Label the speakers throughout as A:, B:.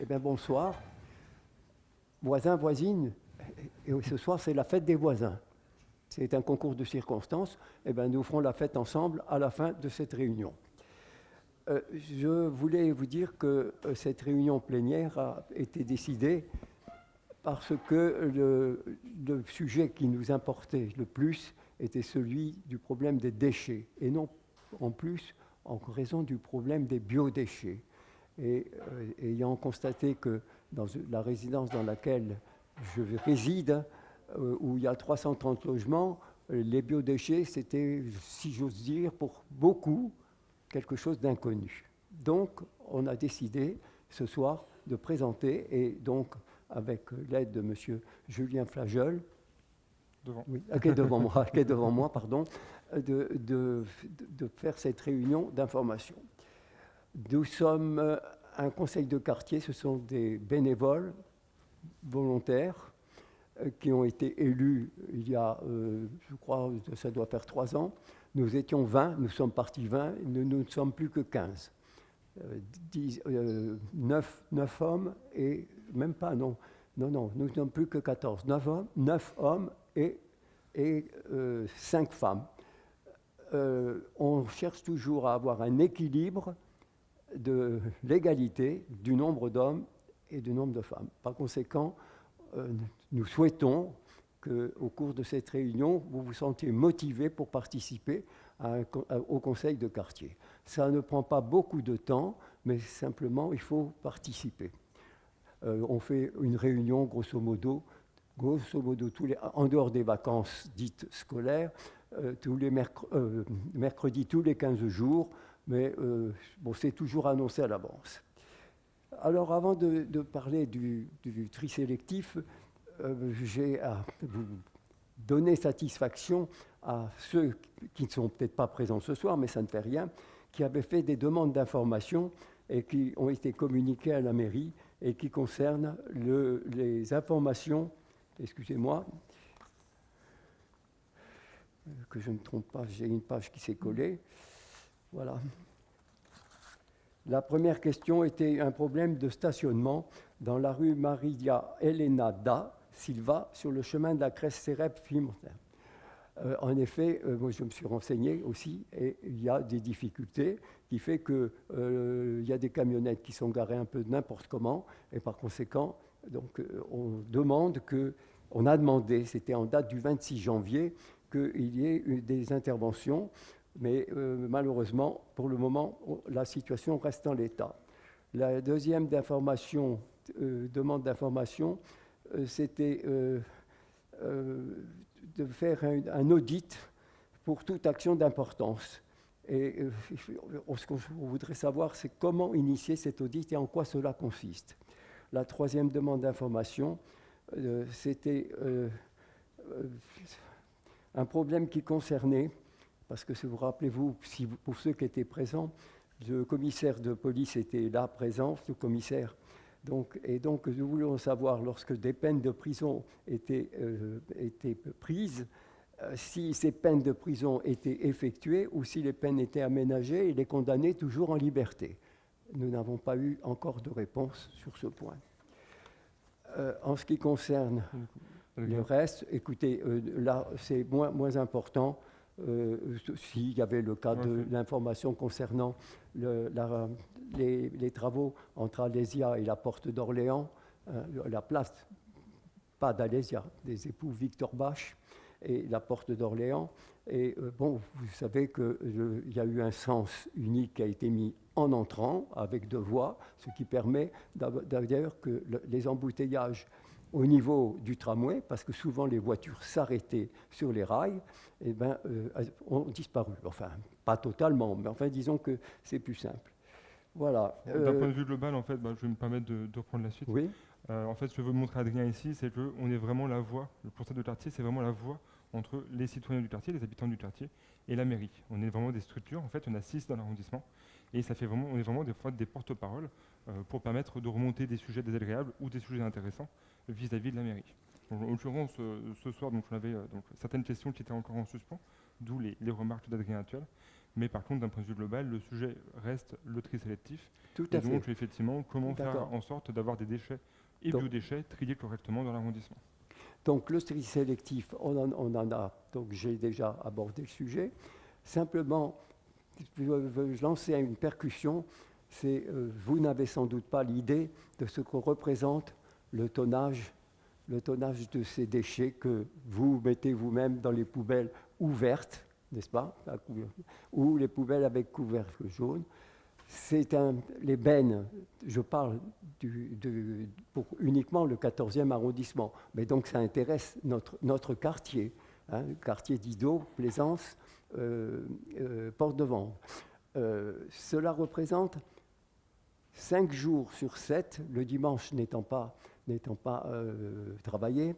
A: bien, bonsoir. Voisins, voisines, et ce soir, c'est la fête des voisins. C'est un concours de circonstances. Eh bien, nous ferons la fête ensemble à la fin de cette réunion. Je voulais vous dire que cette réunion plénière a été décidée parce que le sujet qui nous importait le plus était celui du problème des déchets, et non en plus en raison du problème des biodéchets. Et ayant constaté que dans la résidence dans laquelle je réside, où il y a 330 logements, les biodéchets, c'était, si j'ose dire, pour beaucoup, quelque chose d'inconnu. Donc, on a décidé ce soir de présenter, et donc avec l'aide de M. Julien Flageol, qui est devant moi, pardon, de faire cette réunion d'information. Nous sommes un conseil de quartier, ce sont des bénévoles volontaires qui ont été élus il y a, je crois, ça doit faire 3 ans. Nous étions 20, nous sommes partis 20, nous ne sommes plus que 15. 9 hommes et même pas, non, nous ne sommes plus que 14. 9 hommes et 5 femmes. On cherche toujours à avoir un équilibre de l'égalité du nombre d'hommes et du nombre de femmes. Par conséquent, nous souhaitons qu'au cours de cette réunion, vous vous sentiez motivé pour participer au conseil de quartier. Ça ne prend pas beaucoup de temps, mais simplement, il faut participer. On fait une réunion, grosso modo en dehors des vacances dites scolaires, tous les mercredis, tous les 15 jours, mais c'est toujours annoncé à l'avance. Alors, avant de parler du tri sélectif, j'ai à vous donner satisfaction à ceux qui ne sont peut-être pas présents ce soir, mais ça ne fait rien, qui avaient fait des demandes d'information et qui ont été communiquées à la mairie et qui concernent les informations, excusez-moi, que je ne trompe pas, j'ai une page qui s'est collée, voilà. La première question était un problème de stationnement dans la rue Maria Elena da Silva, sur le chemin de la Crèce Cérep Fimontin. En effet, moi je me suis renseigné aussi, et il y a des difficultés qui fait qu'il y a des camionnettes qui sont garées un peu n'importe comment, et par conséquent, donc, on a demandé, c'était en date du 26 janvier, qu'il y ait eu des interventions, mais malheureusement, pour le moment, la situation reste en l'état. La deuxième demande d'information, c'était de faire un audit pour toute action d'importance. Et ce qu'on voudrait savoir, c'est comment initier cet audit et en quoi cela consiste. La troisième demande d'information, c'était un problème qui concernait, parce que si vous rappelez-vous, pour ceux qui étaient présents, le commissaire de police était là présent, le commissaire. Donc nous voulions savoir, lorsque des peines de prison étaient prises, si ces peines de prison étaient effectuées ou si les peines étaient aménagées et les condamnés toujours en liberté. Nous n'avons pas eu encore de réponse sur ce point. En ce qui concerne le reste, écoutez, là c'est moins important. S'il y avait le cas de l'information concernant les travaux entre Alésia et la porte d'Orléans, la place, pas d'Alésia, des époux Victor Bache et la porte d'Orléans. Et vous savez qu'il y a eu un sens unique qui a été mis en entrant avec 2 voies, ce qui permet d'ailleurs que les embouteillages au niveau du tramway, parce que souvent les voitures s'arrêtaient sur les rails, ont disparu. Enfin, pas totalement, mais enfin, disons que c'est plus simple. Voilà.
B: D'un point de vue global, en fait, je vais me permettre de reprendre la suite.
A: Oui.
B: En fait, ce que je veux montrer à Adrien ici, c'est qu'on est vraiment la voie, le conseil de quartier, c'est vraiment la voie entre les citoyens du quartier, les habitants du quartier, et la mairie. On est vraiment des structures, en fait, on a 6 dans l'arrondissement, et on est vraiment des porte-paroles pour permettre de remonter des sujets désagréables ou des sujets intéressants vis-à-vis de la mairie. Donc, en l'occurrence, ce soir, on avait certaines questions qui étaient encore en suspens, d'où les remarques d'Adrien actuel. Mais par contre, d'un point de vue global, le sujet reste le tri sélectif.
A: Tout
B: Et
A: à fait.
B: donc, effectivement, comment faire
A: D'accord.
B: en sorte d'avoir des déchets et
A: Donc-
B: biodéchets triés correctement dans l'arrondissement.
A: Donc le tri sélectif, on en a, donc j'ai déjà abordé le sujet. Simplement, je veux lancer une percussion, c'est vous n'avez sans doute pas l'idée de ce que représente le tonnage de ces déchets que vous mettez vous-même dans les poubelles ouvertes, n'est-ce pas, ou les poubelles avec couvercle jaune. Les bennes, je parle pour uniquement le 14e arrondissement, mais donc ça intéresse notre quartier, hein, quartier d'Ido, Plaisance, Porte-de-Vanves. Cela représente 5 jours sur 7, le dimanche n'étant pas travaillé,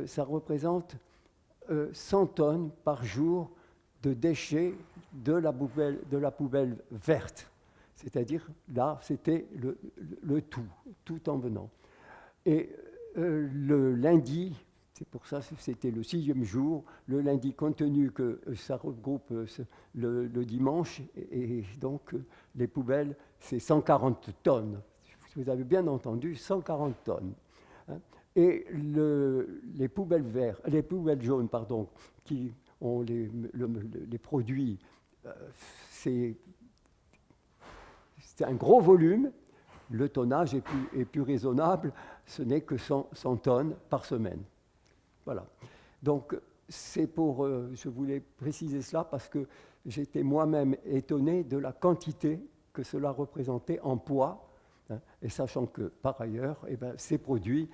A: ça représente 100 tonnes par jour de déchets de la poubelle verte. C'est-à-dire, là, c'était le tout en venant. Et le lundi, c'est pour ça que c'était le 6e jour, le lundi, compte tenu que ça regroupe le dimanche, et donc les poubelles, c'est 140 tonnes. Vous avez bien entendu, 140 tonnes. Hein. Et les poubelles jaunes, pardon, qui ont les produits, c'est un gros volume. Le tonnage est plus raisonnable, ce n'est que 100 tonnes par semaine. Voilà. Donc, je voulais préciser cela parce que j'étais moi-même étonné de la quantité que cela représentait en poids, hein, et sachant que, par ailleurs, ces produits,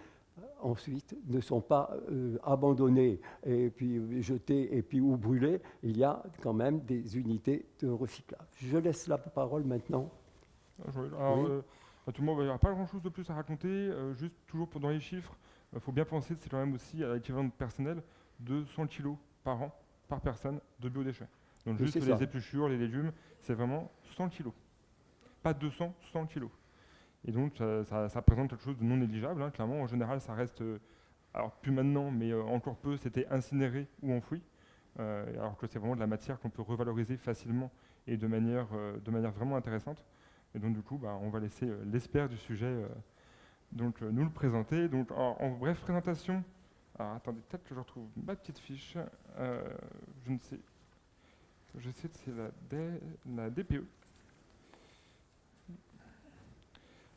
A: ensuite, ne sont pas abandonnés et puis jetés et puis ou brûlés. Il y a quand même des unités de recyclage. Je laisse la parole maintenant.
B: Alors,
A: Oui.
B: tout le monde, il n'y aura pas grand-chose de plus à raconter. Juste toujours dans les chiffres, il faut bien penser que c'est quand même aussi à l'équivalent de personnel de 100 kg par an, par personne, de biodéchets. Donc
A: Oui,
B: juste
A: c'est
B: les
A: ça.
B: épluchures, les légumes, c'est vraiment 100 kg. Pas 200, 100 kg. Et donc ça représente quelque chose de non négligeable. Hein. Clairement, en général, ça reste, alors plus maintenant, mais encore peu, c'était incinéré ou enfoui. Alors que c'est vraiment de la matière qu'on peut revaloriser facilement et de manière vraiment intéressante. Et donc du coup, on va laisser l'expert du sujet nous le présenter. Donc en bref présentation, alors attendez, peut-être que je retrouve ma petite fiche. Je ne sais, je sais que c'est la DPE.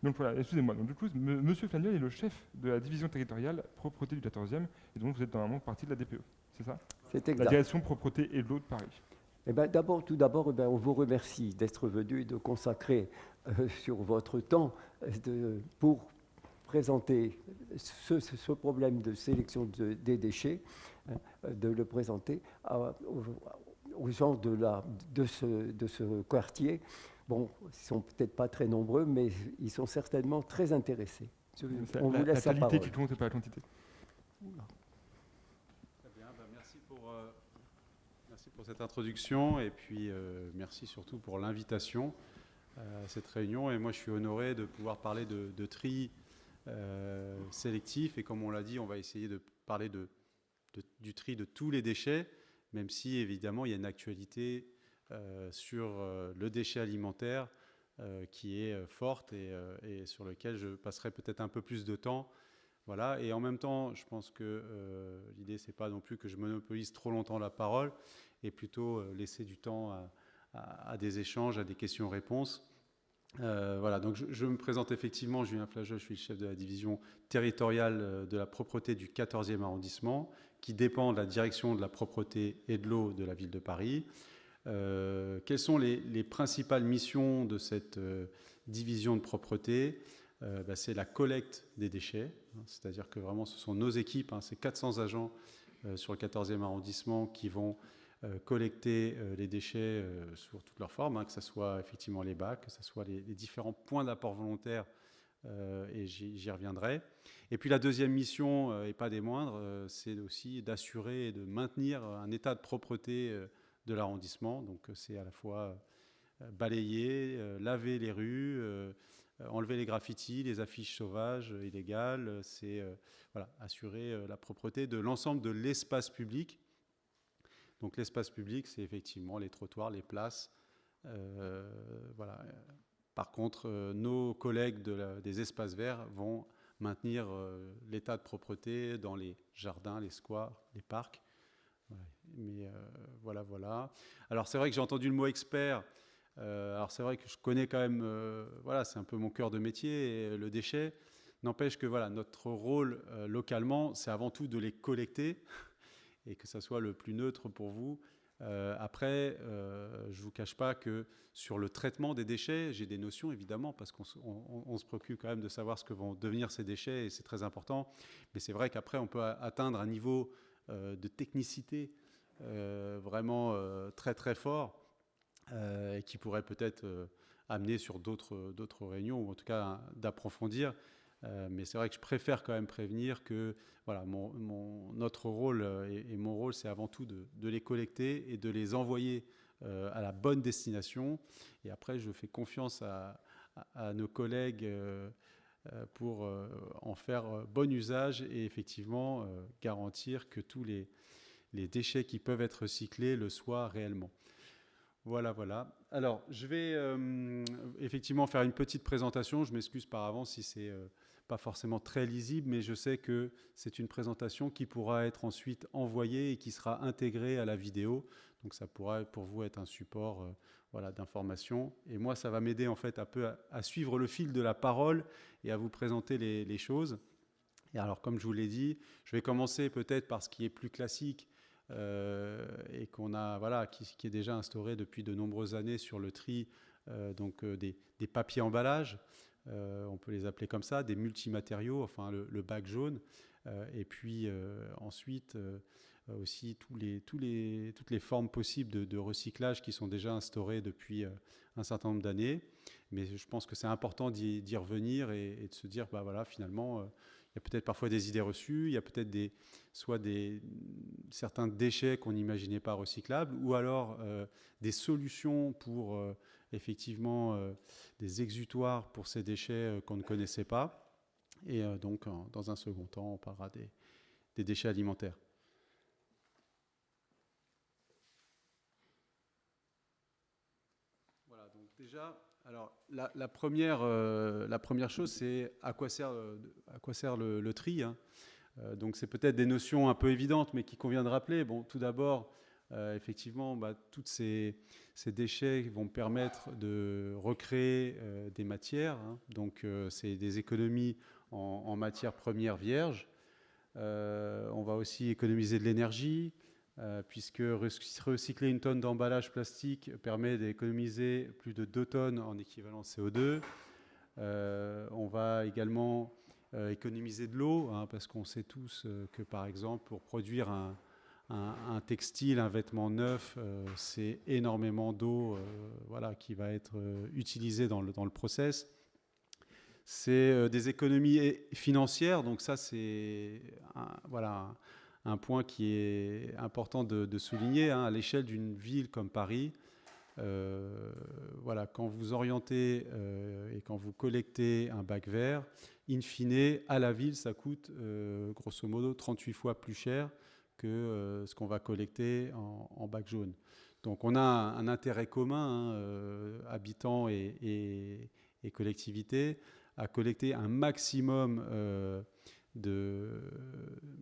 B: Donc voilà, excusez-moi. Donc du coup, Monsieur Flaniel est le chef de la division territoriale propreté du 14e, et donc vous êtes normalement partie de la DPE, c'est ça?
A: C'est
B: La
A: exact.
B: direction propreté et de l'eau de Paris.
A: Tout d'abord, on vous remercie d'être venu et de consacrer sur votre temps pour présenter ce problème de sélection des déchets, hein, de le présenter aux gens de ce quartier. Bon, ils ne sont peut-être pas très nombreux, mais ils sont certainement très intéressés. On vous laisse
B: la
A: la
B: qualité
A: parole.
B: qui compte et pas la quantité.
C: Très bien, merci pour cette introduction et puis merci surtout pour l'invitation à cette réunion. Et moi, je suis honoré de pouvoir parler de tri sélectif. Et comme on l'a dit, on va essayer de parler du tri de tous les déchets, même si évidemment il y a une actualité sur le déchet alimentaire qui est forte et sur lequel je passerai peut-être un peu plus de temps. Voilà. Et en même temps, je pense que l'idée, c'est pas non plus que je monopolise trop longtemps la parole, et plutôt laisser du temps à des échanges, à des questions-réponses. Voilà, donc je me présente effectivement, Julien Flageux, je suis le chef de la division territoriale de la propreté du 14e arrondissement, qui dépend de la direction de la propreté et de l'eau de la ville de Paris. Quelles sont les principales missions de cette division de propreté? C'est la collecte des déchets, hein, c'est-à-dire que vraiment ce sont nos équipes, hein, c'est 400 agents sur le 14e arrondissement qui vont collecter les déchets sous toutes leurs formes, hein, que ce soit effectivement les bacs, que ce soit les différents points d'apport volontaire, et j'y reviendrai. Et puis la deuxième mission, et pas des moindres, c'est aussi d'assurer et de maintenir un état de propreté de l'arrondissement. Donc c'est à la fois balayer, laver les rues, enlever les graffitis, les affiches sauvages, illégales, c'est assurer la propreté de l'ensemble de l'espace public. Donc l'espace public, c'est effectivement les trottoirs, les places. Voilà. Par contre, nos collègues des espaces verts vont maintenir l'état de propreté dans les jardins, les squares, les parcs. Ouais. Mais voilà. Alors c'est vrai que j'ai entendu le mot expert. Alors c'est vrai que je connais quand même, voilà, c'est un peu mon cœur de métier, le déchet. N'empêche que voilà, notre rôle localement, c'est avant tout de les collecter et que ça soit le plus neutre pour vous. Après, je ne vous cache pas que sur le traitement des déchets, j'ai des notions évidemment, parce qu'on se préoccupe quand même de savoir ce que vont devenir ces déchets, et c'est très important. Mais c'est vrai qu'après, on peut atteindre un niveau de technicité vraiment très très fort, et qui pourrait peut-être amener sur d'autres réunions, ou en tout cas d'approfondir. Mais c'est vrai que je préfère quand même prévenir que voilà, notre rôle et mon rôle, c'est avant tout de les collecter et de les envoyer à la bonne destination. Et après, je fais confiance à nos collègues pour en faire bon usage et effectivement garantir que tous les déchets qui peuvent être recyclés le soient réellement. Voilà. Alors, je vais effectivement faire une petite présentation. Je m'excuse par avance si c'est pas forcément très lisible, mais je sais que c'est une présentation qui pourra être ensuite envoyée et qui sera intégrée à la vidéo. Donc, ça pourra pour vous être un support voilà, d'information. Et moi, ça va m'aider en fait un peu à suivre le fil de la parole et à vous présenter les choses. Et alors, comme je vous l'ai dit, je vais commencer peut-être par ce qui est plus classique. Et qu'on a, voilà, qui est déjà instauré depuis de nombreuses années sur le tri des papiers emballages, on peut les appeler comme ça, des multimatériaux, enfin le bac jaune, et puis ensuite aussi toutes les formes possibles de recyclage qui sont déjà instaurées depuis un certain nombre d'années. Mais je pense que c'est important d'y revenir et de se dire, bah voilà, finalement, il y a peut-être parfois des idées reçues, il y a peut-être certains déchets qu'on n'imaginait pas recyclables, ou alors des solutions pour effectivement des exutoires pour ces déchets qu'on ne connaissait pas. Et donc, dans un second temps, on parlera des déchets alimentaires. Voilà, donc déjà, alors la première chose, c'est à quoi sert le tri, hein. Donc c'est peut-être des notions un peu évidentes, mais qu'il convient de rappeler. Bon, tout d'abord, effectivement, tous ces déchets vont permettre de recréer des matières, hein. Donc c'est des économies en matières premières vierges. On va aussi économiser de l'énergie, puisque recycler une tonne d'emballage plastique permet d'économiser plus de 2 tonnes en équivalent CO2. On va également économiser de l'eau, hein, parce qu'on sait tous que, par exemple, pour produire un textile, un vêtement neuf, c'est énormément d'eau voilà, qui va être utilisée dans le process. C'est des économies financières, donc ça c'est un point qui est important de souligner, hein, à l'échelle d'une ville comme Paris. Voilà, quand vous orientez et quand vous collectez un bac vert, in fine, à la ville, ça coûte grosso modo 38 fois plus cher que ce qu'on va collecter en bac jaune. Donc on a un intérêt commun, hein, habitants et collectivités, à collecter un maximum de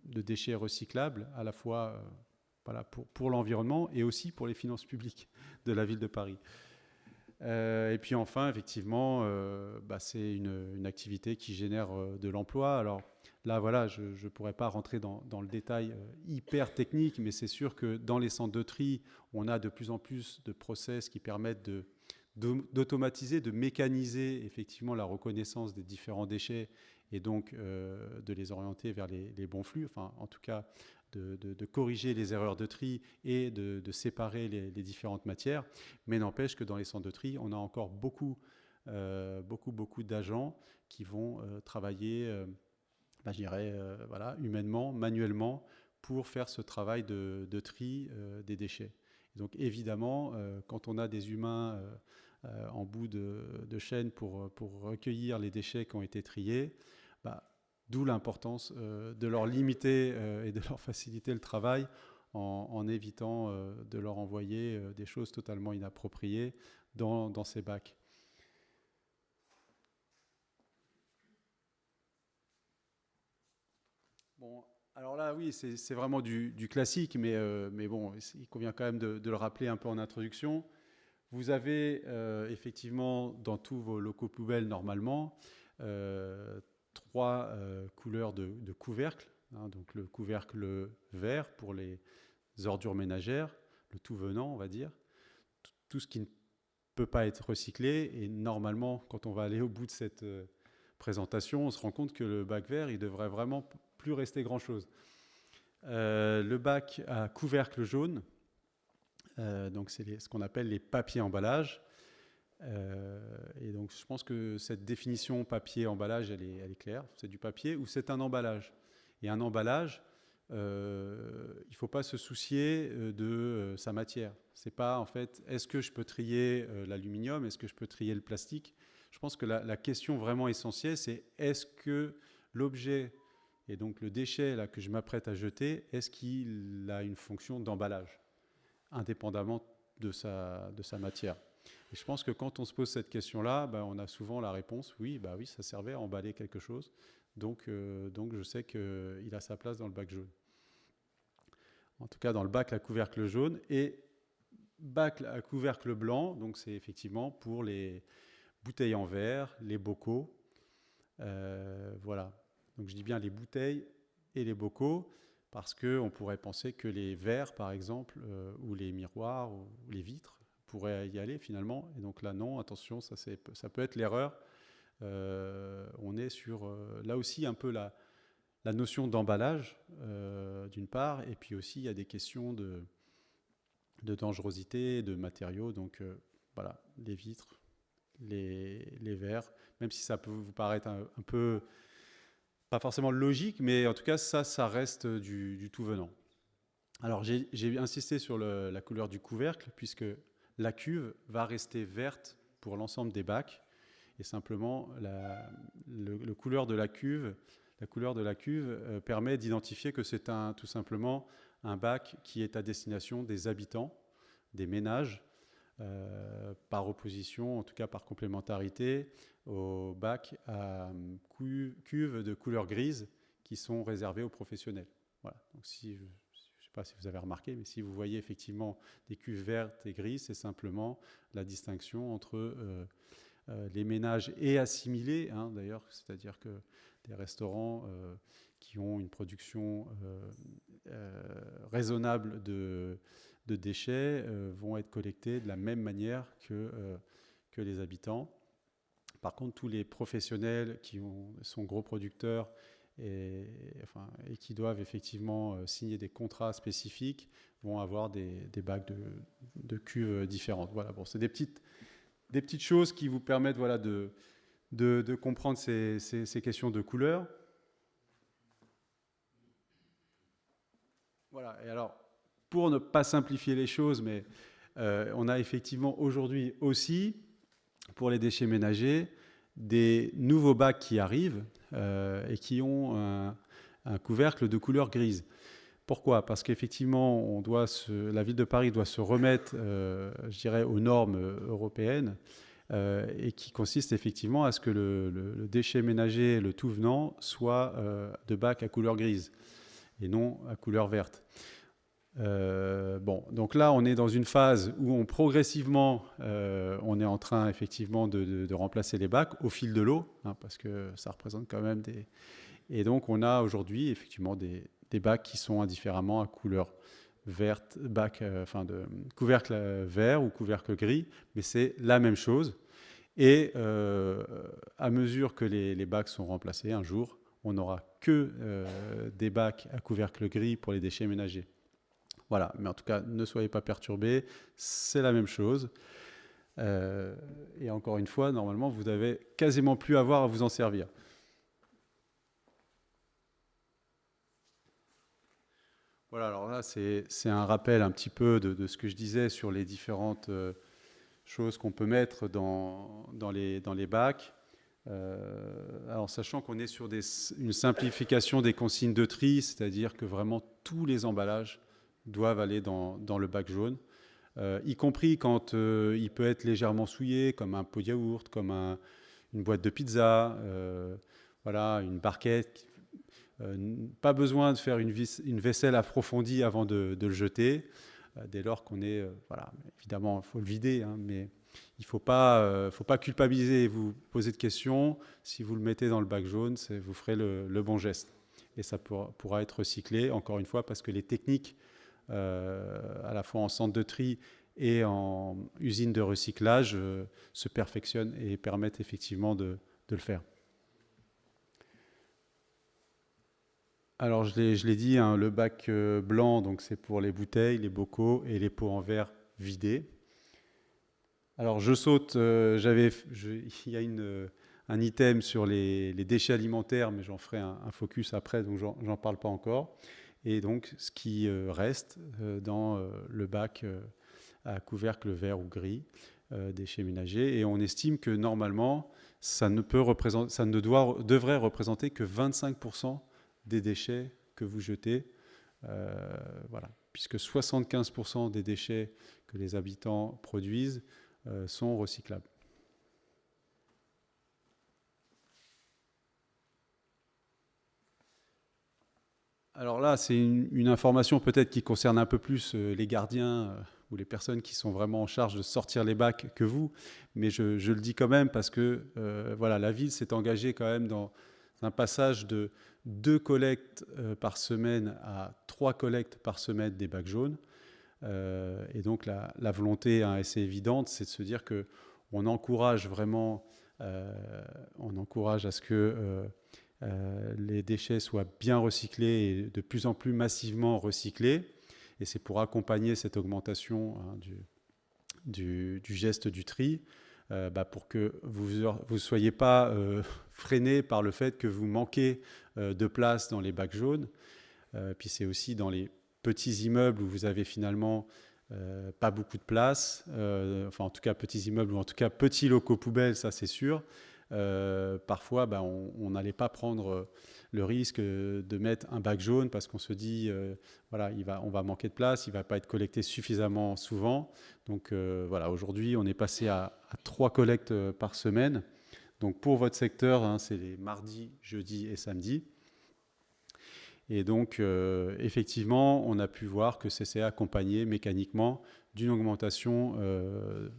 C: déchets recyclables, à la fois voilà, pour l'environnement et aussi pour les finances publiques de la ville de Paris. Et puis enfin, effectivement, c'est une activité qui génère de l'emploi. Alors là, voilà, je ne pourrais pas rentrer dans le détail hyper technique, mais c'est sûr que dans les centres de tri, on a de plus en plus de process qui permettent d'automatiser, de mécaniser effectivement la reconnaissance des différents déchets et donc de les orienter vers les bons flux, enfin en tout cas de corriger les erreurs de tri et de séparer les différentes matières. Mais n'empêche que dans les centres de tri, on a encore beaucoup d'agents qui vont travailler, je dirais, voilà, humainement, manuellement, pour faire ce travail de tri des déchets. Et donc évidemment, quand on a des humains en bout de chaîne pour recueillir les déchets qui ont été triés, d'où l'importance de leur limiter et de leur faciliter le travail en évitant de leur envoyer des choses totalement inappropriées dans ces bacs. Bon, alors là, oui, c'est vraiment du classique, mais bon, il convient quand même de le rappeler un peu en introduction. Vous avez effectivement dans tous vos locaux poubelles normalement 3 couleurs de couvercle. Hein, donc le couvercle vert pour les ordures ménagères, le tout venant, on va dire, tout ce qui ne peut pas être recyclé. Et normalement, quand on va aller au bout de cette présentation, on se rend compte que le bac vert, il devrait vraiment plus rester grand-chose. Le bac à couvercle jaune, donc c'est ce qu'on appelle les papiers emballages. Et donc je pense que cette définition papier emballage, elle est claire. C'est du papier ou c'est un emballage. Et un emballage, il ne faut pas se soucier de sa matière. C'est pas en fait, est-ce que je peux trier l'aluminium, est-ce que je peux trier le plastique? Je pense que la question vraiment essentielle, c'est est-ce que l'objet et donc le déchet là, que je m'apprête à jeter, est-ce qu'il a une fonction d'emballage, indépendamment de sa matière? Et je pense que quand on se pose cette question-là, on a souvent la réponse, oui, ça servait à emballer quelque chose, donc je sais qu'il a sa place dans le bac jaune. En tout cas, dans le bac à couvercle jaune. Et bac à couvercle blanc, donc c'est effectivement pour les bouteilles en verre, les bocaux. Voilà. Donc je dis bien les bouteilles et les bocaux, parce qu'on pourrait penser que les verres, par exemple, ou les miroirs, ou les vitres, pourraient y aller finalement. Et donc là, non, attention, ça peut être l'erreur. On est sur, là aussi, un peu la notion d'emballage, d'une part, et puis aussi, il y a des questions de dangerosité, de matériaux. Donc voilà, les vitres, les verres, même si ça peut vous paraître un peu... pas forcément logique, mais en tout cas, ça reste du tout venant. Alors, j'ai insisté sur la couleur du couvercle, puisque la cuve va rester verte pour l'ensemble des bacs, et simplement, la couleur de la cuve permet d'identifier que c'est tout simplement un bac qui est à destination des habitants, des ménages, par opposition, en tout cas par complémentarité, aux bacs à cuves de couleur grise qui sont réservés aux professionnels. Voilà. Donc je ne sais pas si vous avez remarqué, mais si vous voyez effectivement des cuves vertes et grises, c'est simplement la distinction entre les ménages et assimilés, hein, d'ailleurs, c'est-à-dire que des restaurants qui ont une production raisonnable de déchets vont être collectés de la même manière que les habitants. Par contre, tous les professionnels qui sont gros producteurs et qui doivent effectivement signer des contrats spécifiques vont avoir des bacs de cuves différentes. Voilà, bon, c'est des petites choses qui vous permettent de comprendre ces questions de couleur. Voilà, et alors, pour ne pas simplifier les choses, mais on a effectivement aujourd'hui aussi, pour les déchets ménagers, des nouveaux bacs qui arrivent et qui ont un couvercle de couleur grise. Pourquoi? Parce qu'effectivement, la ville de Paris doit se remettre, je dirais, aux normes européennes et qui consistent effectivement à ce que le déchet ménager, le tout venant, soit de bac à couleur grise et non à couleur verte. Bon, donc là, on est dans une phase où progressivement, on est en train effectivement de remplacer les bacs au fil de l'eau, hein, parce que ça représente quand même des... Et donc, on a aujourd'hui effectivement des bacs qui sont indifféremment à couleur verte, de couvercle vert ou couvercle gris, mais c'est la même chose. Et à mesure que les bacs sont remplacés, un jour, on n'aura que des bacs à couvercle gris pour les déchets ménagers. Voilà, mais en tout cas, ne soyez pas perturbés, c'est la même chose. Et encore une fois, normalement, vous n'avez quasiment plus à avoir à vous en servir. Voilà, alors là, c'est un rappel un petit peu de ce que je disais sur les différentes choses qu'on peut mettre dans les bacs. Alors, sachant qu'on est sur une simplification des consignes de tri, c'est-à-dire que vraiment tous les emballages doivent aller dans le bac jaune, y compris quand il peut être légèrement souillé, comme un pot de yaourt, comme une boîte de pizza, voilà, une barquette. Pas besoin de faire une vaisselle approfondie avant de le jeter, dès lors qu'on est... voilà, évidemment, il faut le vider, hein, mais il ne faut pas culpabiliser et vous poser de questions. Si vous le mettez dans le bac jaune, vous ferez le bon geste. Et ça pourra être recyclé, encore une fois, parce que les techniques, à la fois en centre de tri et en usine de recyclage, se perfectionnent et permettent effectivement de le faire. Alors, je l'ai dit, hein, le bac blanc, donc c'est pour les bouteilles, les bocaux et les pots en verre vidés. Alors, je saute, il y a un item sur les déchets alimentaires, mais j'en ferai un focus après, donc j'en parle pas encore. Et donc, ce qui reste dans le bac à couvercle vert ou gris, déchets ménagers. Et on estime que normalement, ça ne devrait représenter que 25% des déchets que vous jetez, voilà, puisque 75% des déchets que les habitants produisent sont recyclables. Alors là, c'est une information peut-être qui concerne un peu plus les gardiens ou les personnes qui sont vraiment en charge de sortir les bacs que vous, mais je le dis quand même parce que voilà, la ville s'est engagée quand même dans un passage de 2 collectes par semaine à 3 collectes par semaine des bacs jaunes. Et donc la volonté assez évidente, c'est de se dire qu'on encourage vraiment, on encourage à ce que les déchets soient bien recyclés et de plus en plus massivement recyclés. Et c'est pour accompagner cette augmentation du geste du tri, pour que vous ne soyez pas freiné par le fait que vous manquez de place dans les bacs jaunes. Puis c'est aussi dans les petits immeubles où vous avez finalement pas beaucoup de place, enfin en tout cas petits immeubles ou en tout cas petits locaux poubelles, ça c'est sûr. Parfois, on n'allait pas prendre le risque de mettre un bac jaune parce qu'on se dit, voilà, on va manquer de place, il ne va pas être collecté suffisamment souvent. Donc voilà, aujourd'hui, on est passé à 3 collectes par semaine. Donc pour votre secteur, hein, c'est les mardis, jeudis et samedis. Et donc, effectivement, on a pu voir que c'est accompagné mécaniquement d'une augmentation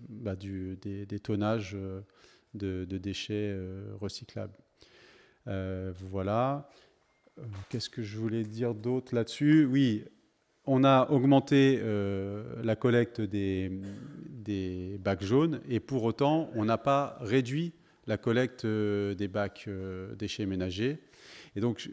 C: des tonnages de déchets recyclables. Voilà. Qu'est-ce que je voulais dire d'autre là-dessus? Oui, on a augmenté la collecte des bacs jaunes et pour autant, on n'a pas réduit la collecte des bacs déchets ménagers. Et donc,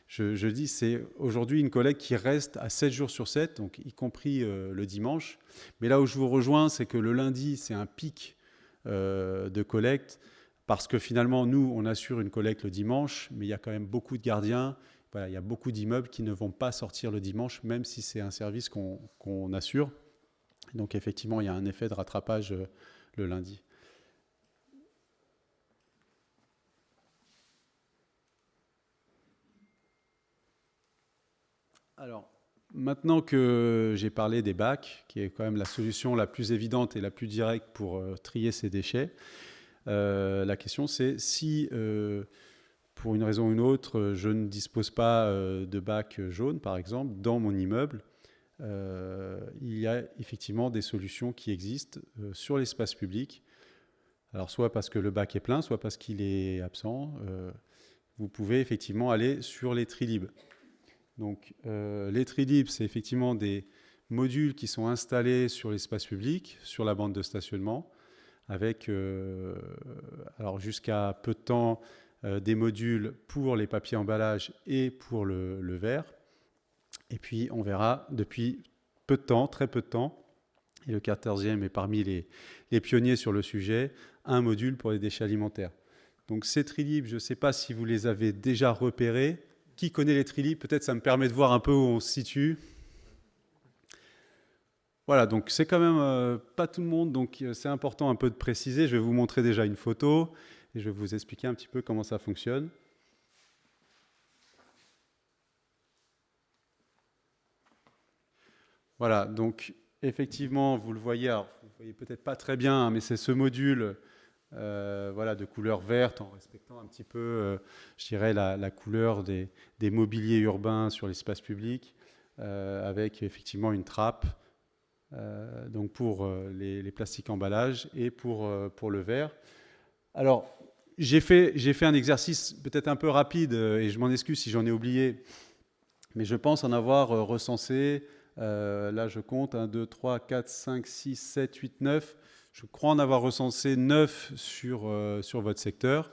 C: je dis, c'est aujourd'hui une collecte qui reste à 7 jours sur 7, donc y compris le dimanche. Mais là où je vous rejoins, c'est que le lundi, c'est un pic de collecte, parce que finalement, nous, on assure une collecte le dimanche, mais il y a quand même beaucoup de gardiens, voilà, il y a beaucoup d'immeubles qui ne vont pas sortir le dimanche, même si c'est un service qu'on assure. Donc effectivement, il y a un effet de rattrapage le lundi. Alors, maintenant que j'ai parlé des bacs, qui est quand même la solution la plus évidente et la plus directe pour trier ces déchets, la question c'est si, pour une raison ou une autre, je ne dispose pas de bac jaune, par exemple, dans mon immeuble, il y a effectivement des solutions qui existent sur l'espace public. Alors, soit parce que le bac est plein, soit parce qu'il est absent. Vous pouvez effectivement aller sur les Trilib. Donc, les Trilib, c'est effectivement des modules qui sont installés sur l'espace public, sur la bande de stationnement, avec, alors jusqu'à peu de temps, des modules pour les papiers emballages et pour le verre. Et puis, on verra depuis peu de temps, très peu de temps, et le 14e est parmi les pionniers sur le sujet, un module pour les déchets alimentaires. Donc, ces Trilib, je ne sais pas si vous les avez déjà repérés. Qui connaît les Trilib? Peut-être ça me permet de voir un peu où on se situe. Voilà, donc c'est quand même pas tout le monde, donc c'est important un peu de préciser. Je vais vous montrer déjà une photo et je vais vous expliquer un petit peu comment ça fonctionne. Voilà, donc effectivement, vous le voyez, alors, vous ne voyez peut-être pas très bien, hein, mais c'est ce module voilà, de couleur verte en respectant un petit peu, je dirais, la couleur des mobiliers urbains sur l'espace public, avec effectivement une trappe donc pour les plastiques emballages et pour le verre. Alors, j'ai fait un exercice peut-être un peu rapide et je m'en excuse si j'en ai oublié, mais je pense en avoir recensé, là je compte, 1, 2, 3, 4, 5, 6, 7, 8, 9. Je crois en avoir recensé 9 sur votre secteur.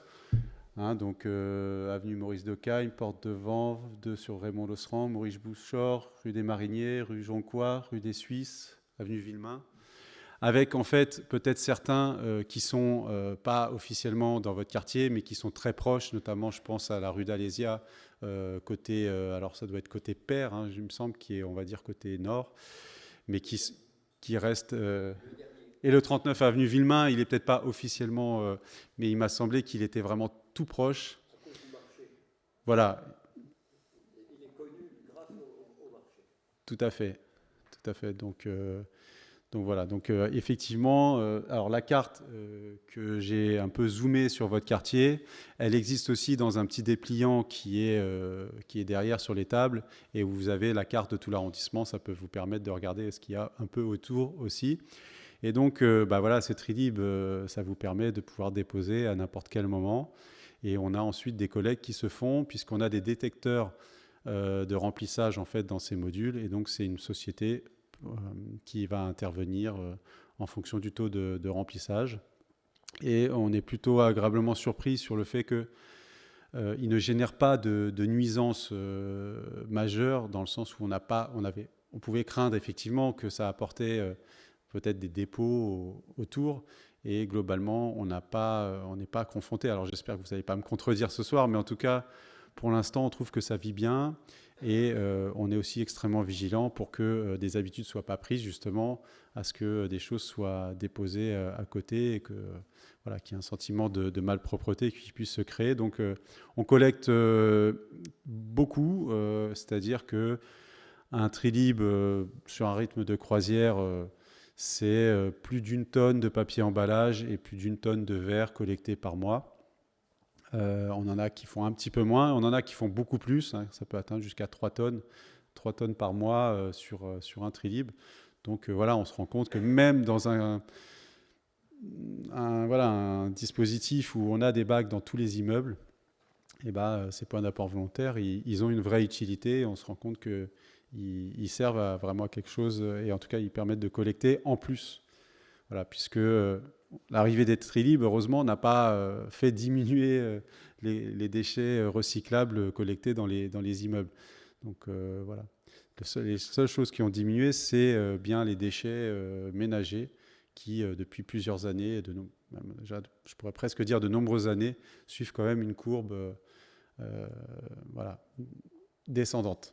C: Hein, donc avenue Maurice Decaille, Porte de Vanves, 2 sur Raymond Losserand, Maurice Bouchard, rue des Mariniers, rue Joncois, rue des Suisses, avenue Villemain. Avec en fait peut-être certains qui sont pas officiellement dans votre quartier, mais qui sont très proches, notamment je pense à la rue d'Alésia, côté, alors ça doit être côté Père, hein, il me semble, qui est on va dire côté nord, mais qui reste... et le 39 avenue Villemain, il est peut-être pas officiellement, mais il m'a semblé qu'il était vraiment tout proche. Voilà.
A: Il est connu grâce au marché.
C: Tout à fait. Tout à fait. Donc voilà, donc effectivement, alors la carte que j'ai un peu zoomée sur votre quartier, elle existe aussi dans un petit dépliant qui est derrière sur les tables et où vous avez la carte de tout l'arrondissement, ça peut vous permettre de regarder ce qu'il y a un peu autour aussi. Et donc bah voilà, ces Trilib, ça vous permet de pouvoir déposer à n'importe quel moment. Et on a ensuite des collectes qui se font puisqu'on a des détecteurs de remplissage en fait dans ces modules. Et donc c'est une société qui va intervenir en fonction du taux de remplissage. Et on est plutôt agréablement surpris sur le fait qu'il ne génère pas de nuisances majeures, dans le sens où on pouvait craindre effectivement que ça apportait peut-être des dépôts autour. Et globalement, on n'est pas confronté. Alors j'espère que vous n'allez pas me contredire ce soir, mais en tout cas, pour l'instant, on trouve que ça vit bien. Et on est aussi extrêmement vigilant pour que des habitudes ne soient pas prises, justement, à ce que des choses soient déposées à côté et que, voilà, qu'il y ait un sentiment de malpropreté qui puisse se créer. Donc, on collecte beaucoup, c'est-à-dire qu'un Trilib sur un rythme de croisière, c'est plus d'1 tonne de papier emballage et plus d'1 tonne de verre collectés par mois. On en a qui font un petit peu moins, on en a qui font beaucoup plus, hein, ça peut atteindre jusqu'à 3 tonnes par mois sur un Trilib. Donc voilà, on se rend compte que même dans voilà, un dispositif où on a des bacs dans tous les immeubles, et ces points d'apport volontaires, ils ont une vraie utilité. On se rend compte qu'ils servent à vraiment quelque chose, et en tout cas, ils permettent de collecter en plus. Voilà, puisque l'arrivée des Trilib, heureusement, n'a pas fait diminuer les déchets recyclables collectés dans les immeubles. Donc voilà. Les seules choses qui ont diminué, c'est bien les déchets ménagers qui, depuis plusieurs années, déjà, je pourrais presque dire de nombreuses années, suivent quand même une courbe voilà, descendante.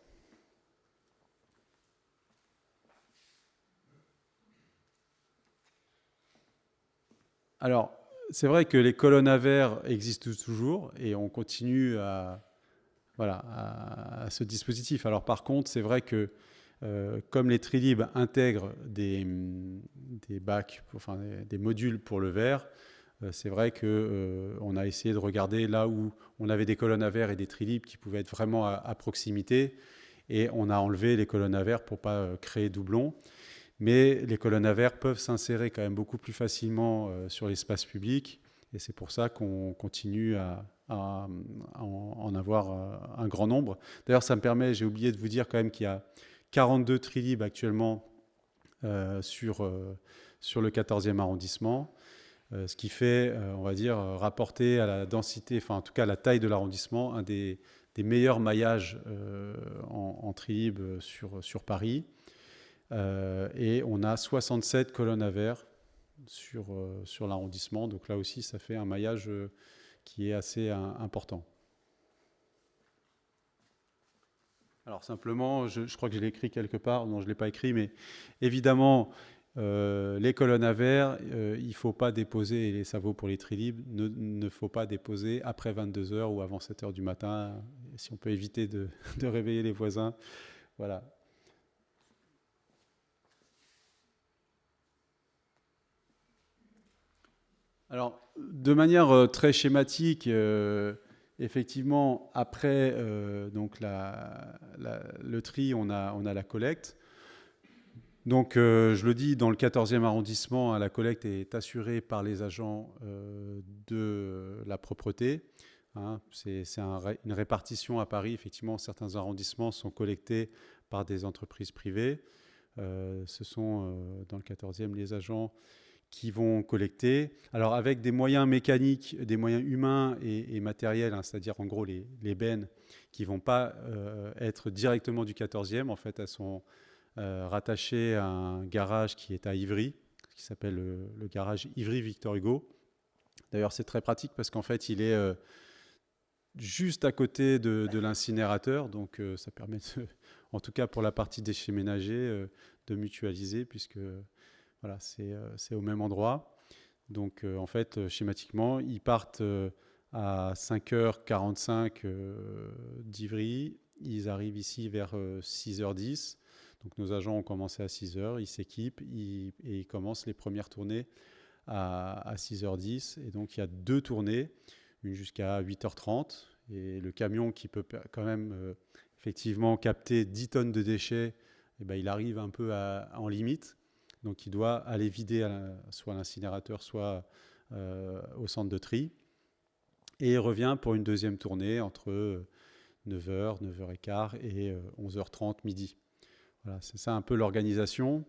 C: Alors, c'est vrai que les colonnes à verre existent toujours et on continue à ce dispositif. Alors par contre, c'est vrai que comme les Trilib intègrent des bacs, enfin des modules pour le verre, c'est vrai qu'on a essayé de regarder là où on avait des colonnes à verre et des Trilib qui pouvaient être vraiment à proximité, et on a enlevé les colonnes à verre pour ne pas créer doublons. Mais les colonnes à verre peuvent s'insérer quand même beaucoup plus facilement sur l'espace public, et c'est pour ça qu'on continue à en avoir un grand nombre. D'ailleurs, ça me permet, j'ai oublié de vous dire quand même qu'il y a 42 Trilib actuellement sur le 14e arrondissement, ce qui fait, on va dire, rapporté à la densité, enfin en tout cas à la taille de l'arrondissement, un des meilleurs maillages en Trilib sur Paris. Et on a 67 colonnes à verre sur l'arrondissement. Donc là aussi, ça fait un maillage qui est assez important. Alors simplement, je crois que je l'ai écrit quelque part. Non, je ne l'ai pas écrit, mais évidemment, les colonnes à verre, il ne faut pas déposer, et ça vaut pour les Trilib, ne faut pas déposer après 22h ou avant 7h du matin, si on peut éviter de réveiller les voisins. Voilà. Alors, de manière très schématique, effectivement, après donc le tri, on a la collecte. Donc, je le dis, dans le 14e arrondissement, hein, la collecte est assurée par les agents de la propreté. Hein. C'est une répartition à Paris. Effectivement, certains arrondissements sont collectés par des entreprises privées. Ce sont, dans le 14e, les agents qui vont collecter. Alors, avec des moyens mécaniques, des moyens humains et matériels, hein, c'est-à-dire en gros les bennes qui ne vont pas être directement du 14e. En fait, elles sont rattaché à un garage qui est à Ivry, qui s'appelle le garage Ivry-Victor Hugo. D'ailleurs, c'est très pratique parce qu'en fait, il est juste à côté de l'incinérateur. Donc, ça permet, en tout cas pour la partie déchets ménagers, de mutualiser puisque voilà, c'est au même endroit. Donc, en fait, schématiquement, ils partent à 5h45 d'Ivry. Ils arrivent ici vers 6h10. Donc nos agents ont commencé à 6h, ils s'équipent et ils commencent les premières tournées à 6h10. Et donc il y a 2 tournées, une jusqu'à 8h30. Et le camion qui peut quand même effectivement capter 10 tonnes de déchets, eh ben, il arrive un peu en limite. Donc il doit aller vider soit à l'incinérateur, soit au centre de tri. Et il revient pour une deuxième tournée entre 9h, 9h15 et 11h30, midi. Voilà, c'est ça un peu l'organisation.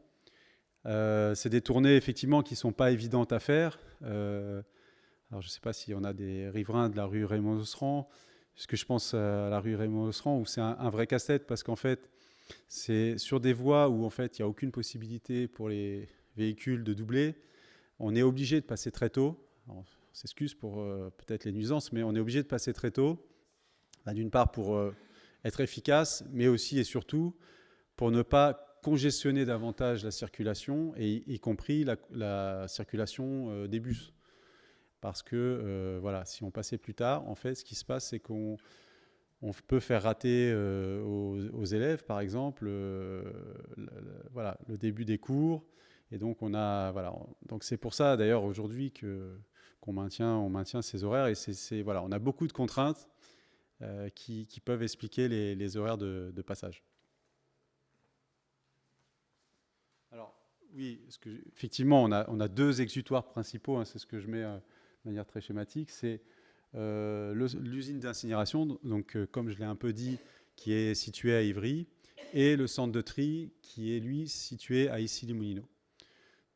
C: C'est des tournées effectivement qui ne sont pas évidentes à faire. Alors je ne sais pas si on a des riverains de la rue Raymond-Osserand, parce que je pense à la rue Raymond-Osserand où c'est un vrai casse-tête parce qu'en fait c'est sur des voies où en fait il n'y a aucune possibilité pour les véhicules de doubler. On est obligé de passer très tôt. Alors, on s'excuse pour peut-être les nuisances, mais on est obligé de passer très tôt. D'une part pour être efficace, mais aussi et surtout pour ne pas congestionner davantage la circulation, et y compris la circulation des bus. Parce que voilà, si on passait plus tard, en fait, ce qui se passe, c'est qu'on peut faire rater aux élèves, par exemple, voilà, le début des cours. Et donc, voilà, donc c'est pour ça, d'ailleurs, aujourd'hui, on maintient ces horaires. Et voilà, on a beaucoup de contraintes qui peuvent expliquer les horaires de passage. Alors, oui, effectivement, on a 2 exutoires principaux, hein, c'est ce que je mets de manière très schématique. C'est l'usine d'incinération, donc comme je l'ai un peu dit, qui est située à Ivry, et le centre de tri, qui est, lui, situé à Issy-les-Moulineaux.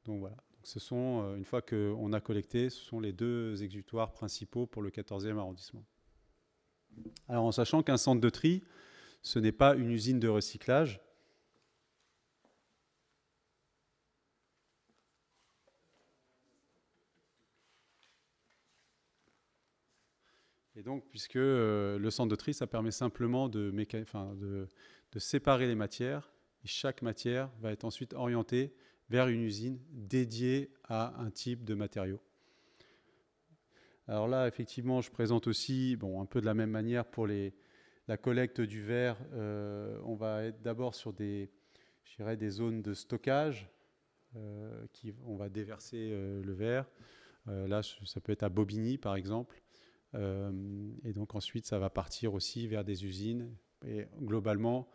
C: Donc voilà, donc ce sont, une fois qu'on a collecté, ce sont les 2 exutoires principaux pour le 14e arrondissement. Alors, en sachant qu'un centre de tri, ce n'est pas une usine de recyclage. Et donc, puisque le centre de tri, ça permet simplement de séparer les matières, et chaque matière va être ensuite orientée vers une usine dédiée à un type de matériau. Alors là, effectivement, je présente aussi, un peu de la même manière pour la collecte du verre. On va être d'abord sur des zones de stockage. On va déverser le verre. Là, ça peut être à Bobigny, par exemple. Et donc ensuite, ça va partir aussi vers des usines. Et globalement,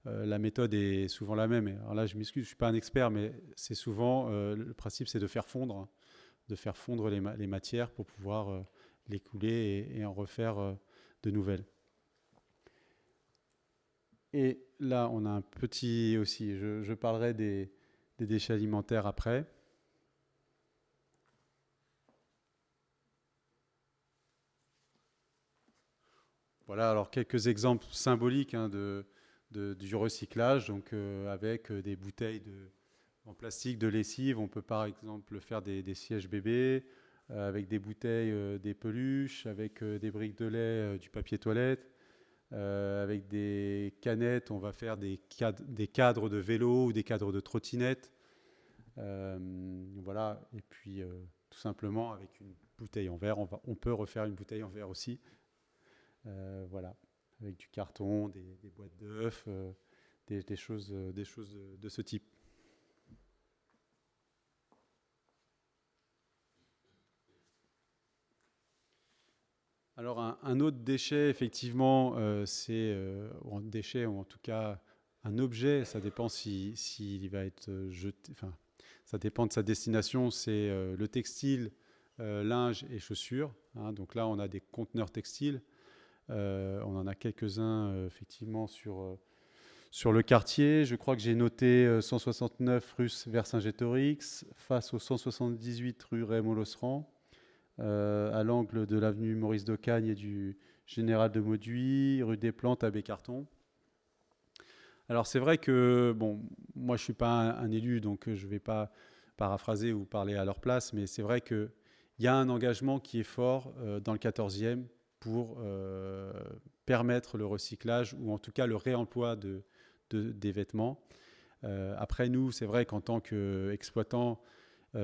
C: la méthode est souvent la même. Alors là, je m'excuse, je ne suis pas un expert, mais c'est souvent, le principe, c'est de faire fondre les matières pour pouvoir les couler et en refaire de nouvelles. Et là, on a un petit aussi, je parlerai des déchets alimentaires après. Voilà, alors quelques exemples symboliques du recyclage, donc avec des bouteilles en plastique de lessive. On peut par exemple faire des sièges bébés, avec des bouteilles, des peluches, avec des briques de lait, du papier toilette, avec des canettes. On va faire des cadres de vélo ou des cadres de trottinette. Voilà, et puis tout simplement avec une bouteille en verre, on peut refaire une bouteille en verre aussi. Voilà, avec du carton, des boîtes d'œufs, des choses de ce type. Alors un autre déchet, effectivement, un déchet ou en tout cas un objet, ça dépend s'il va être jeté, enfin, ça dépend de sa destination, c'est le textile, linge et chaussures. Hein. Donc là, on a des conteneurs textiles. On en a quelques-uns, effectivement, sur le quartier. Je crois que j'ai noté 169 rue Vercingétorix, face au 178 rue Raymond-Losserand, à l'angle de l'avenue Maurice Decagne et du Général de Mauduit, rue des Plantes à Bécarton. Alors c'est vrai que, bon, moi je ne suis pas un élu, donc je ne vais pas paraphraser ou parler à leur place, mais c'est vrai qu'il y a un engagement qui est fort dans le 14e pour permettre le recyclage ou en tout cas le réemploi des vêtements. Après nous, c'est vrai qu'en tant qu'exploitant,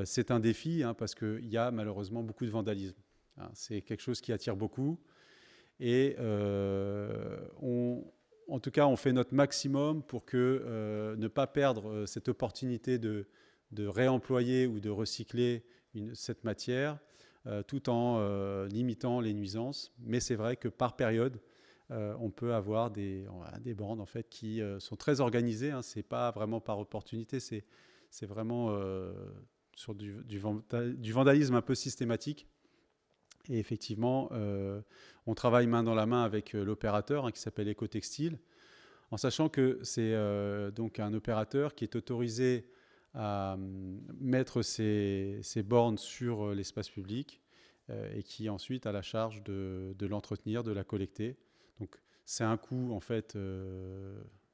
C: c'est un défi hein, parce qu'il y a malheureusement beaucoup de vandalisme. Hein, c'est quelque chose qui attire beaucoup et en tout cas, on fait notre maximum pour ne pas perdre cette opportunité de réemployer ou de recycler cette matière tout en limitant les nuisances. Mais c'est vrai que par période, on peut avoir des bandes en fait, qui sont très organisées. Hein. Ce n'est pas vraiment par opportunité, c'est vraiment sur du vandalisme un peu systématique. Et effectivement, on travaille main dans la main avec l'opérateur hein, qui s'appelle Ecotextile, en sachant que c'est donc un opérateur qui est autorisé à mettre ses bornes sur l'espace public et qui ensuite a la charge de l'entretenir, de la collecter. Donc c'est un coût en fait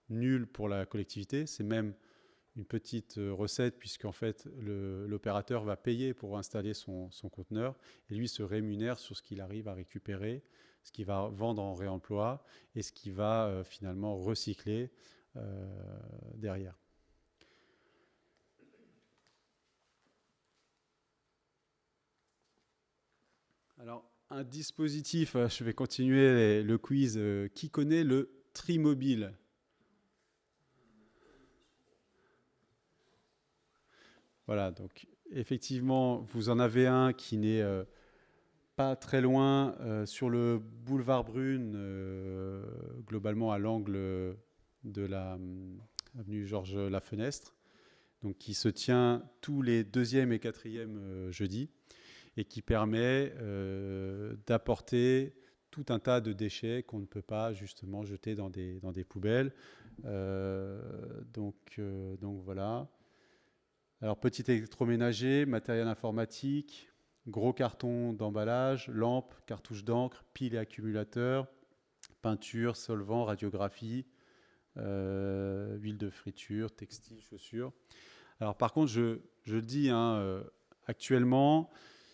C: nul pour la collectivité, c'est même une petite recette puisqu'en fait l'opérateur va payer pour installer son conteneur et lui se rémunère sur ce qu'il arrive à récupérer, ce qu'il va vendre en réemploi et ce qu'il va finalement recycler derrière. Alors un dispositif, je vais continuer le quiz, qui connaît le Trimobile ? Voilà, donc effectivement, vous en avez un qui n'est pas très loin sur le boulevard Brune, globalement à l'angle de l'avenue Georges Lafenestre, donc qui se tient tous les 2e et 4e jeudis et qui permet d'apporter tout un tas de déchets qu'on ne peut pas justement jeter dans des poubelles. Donc voilà. Alors, petit électroménager, matériel informatique, gros carton d'emballage, lampes, cartouches d'encre, piles et accumulateurs, peinture, solvant, radiographie, huile de friture, textile, chaussures. Alors, par contre, je le dis, hein, actuellement,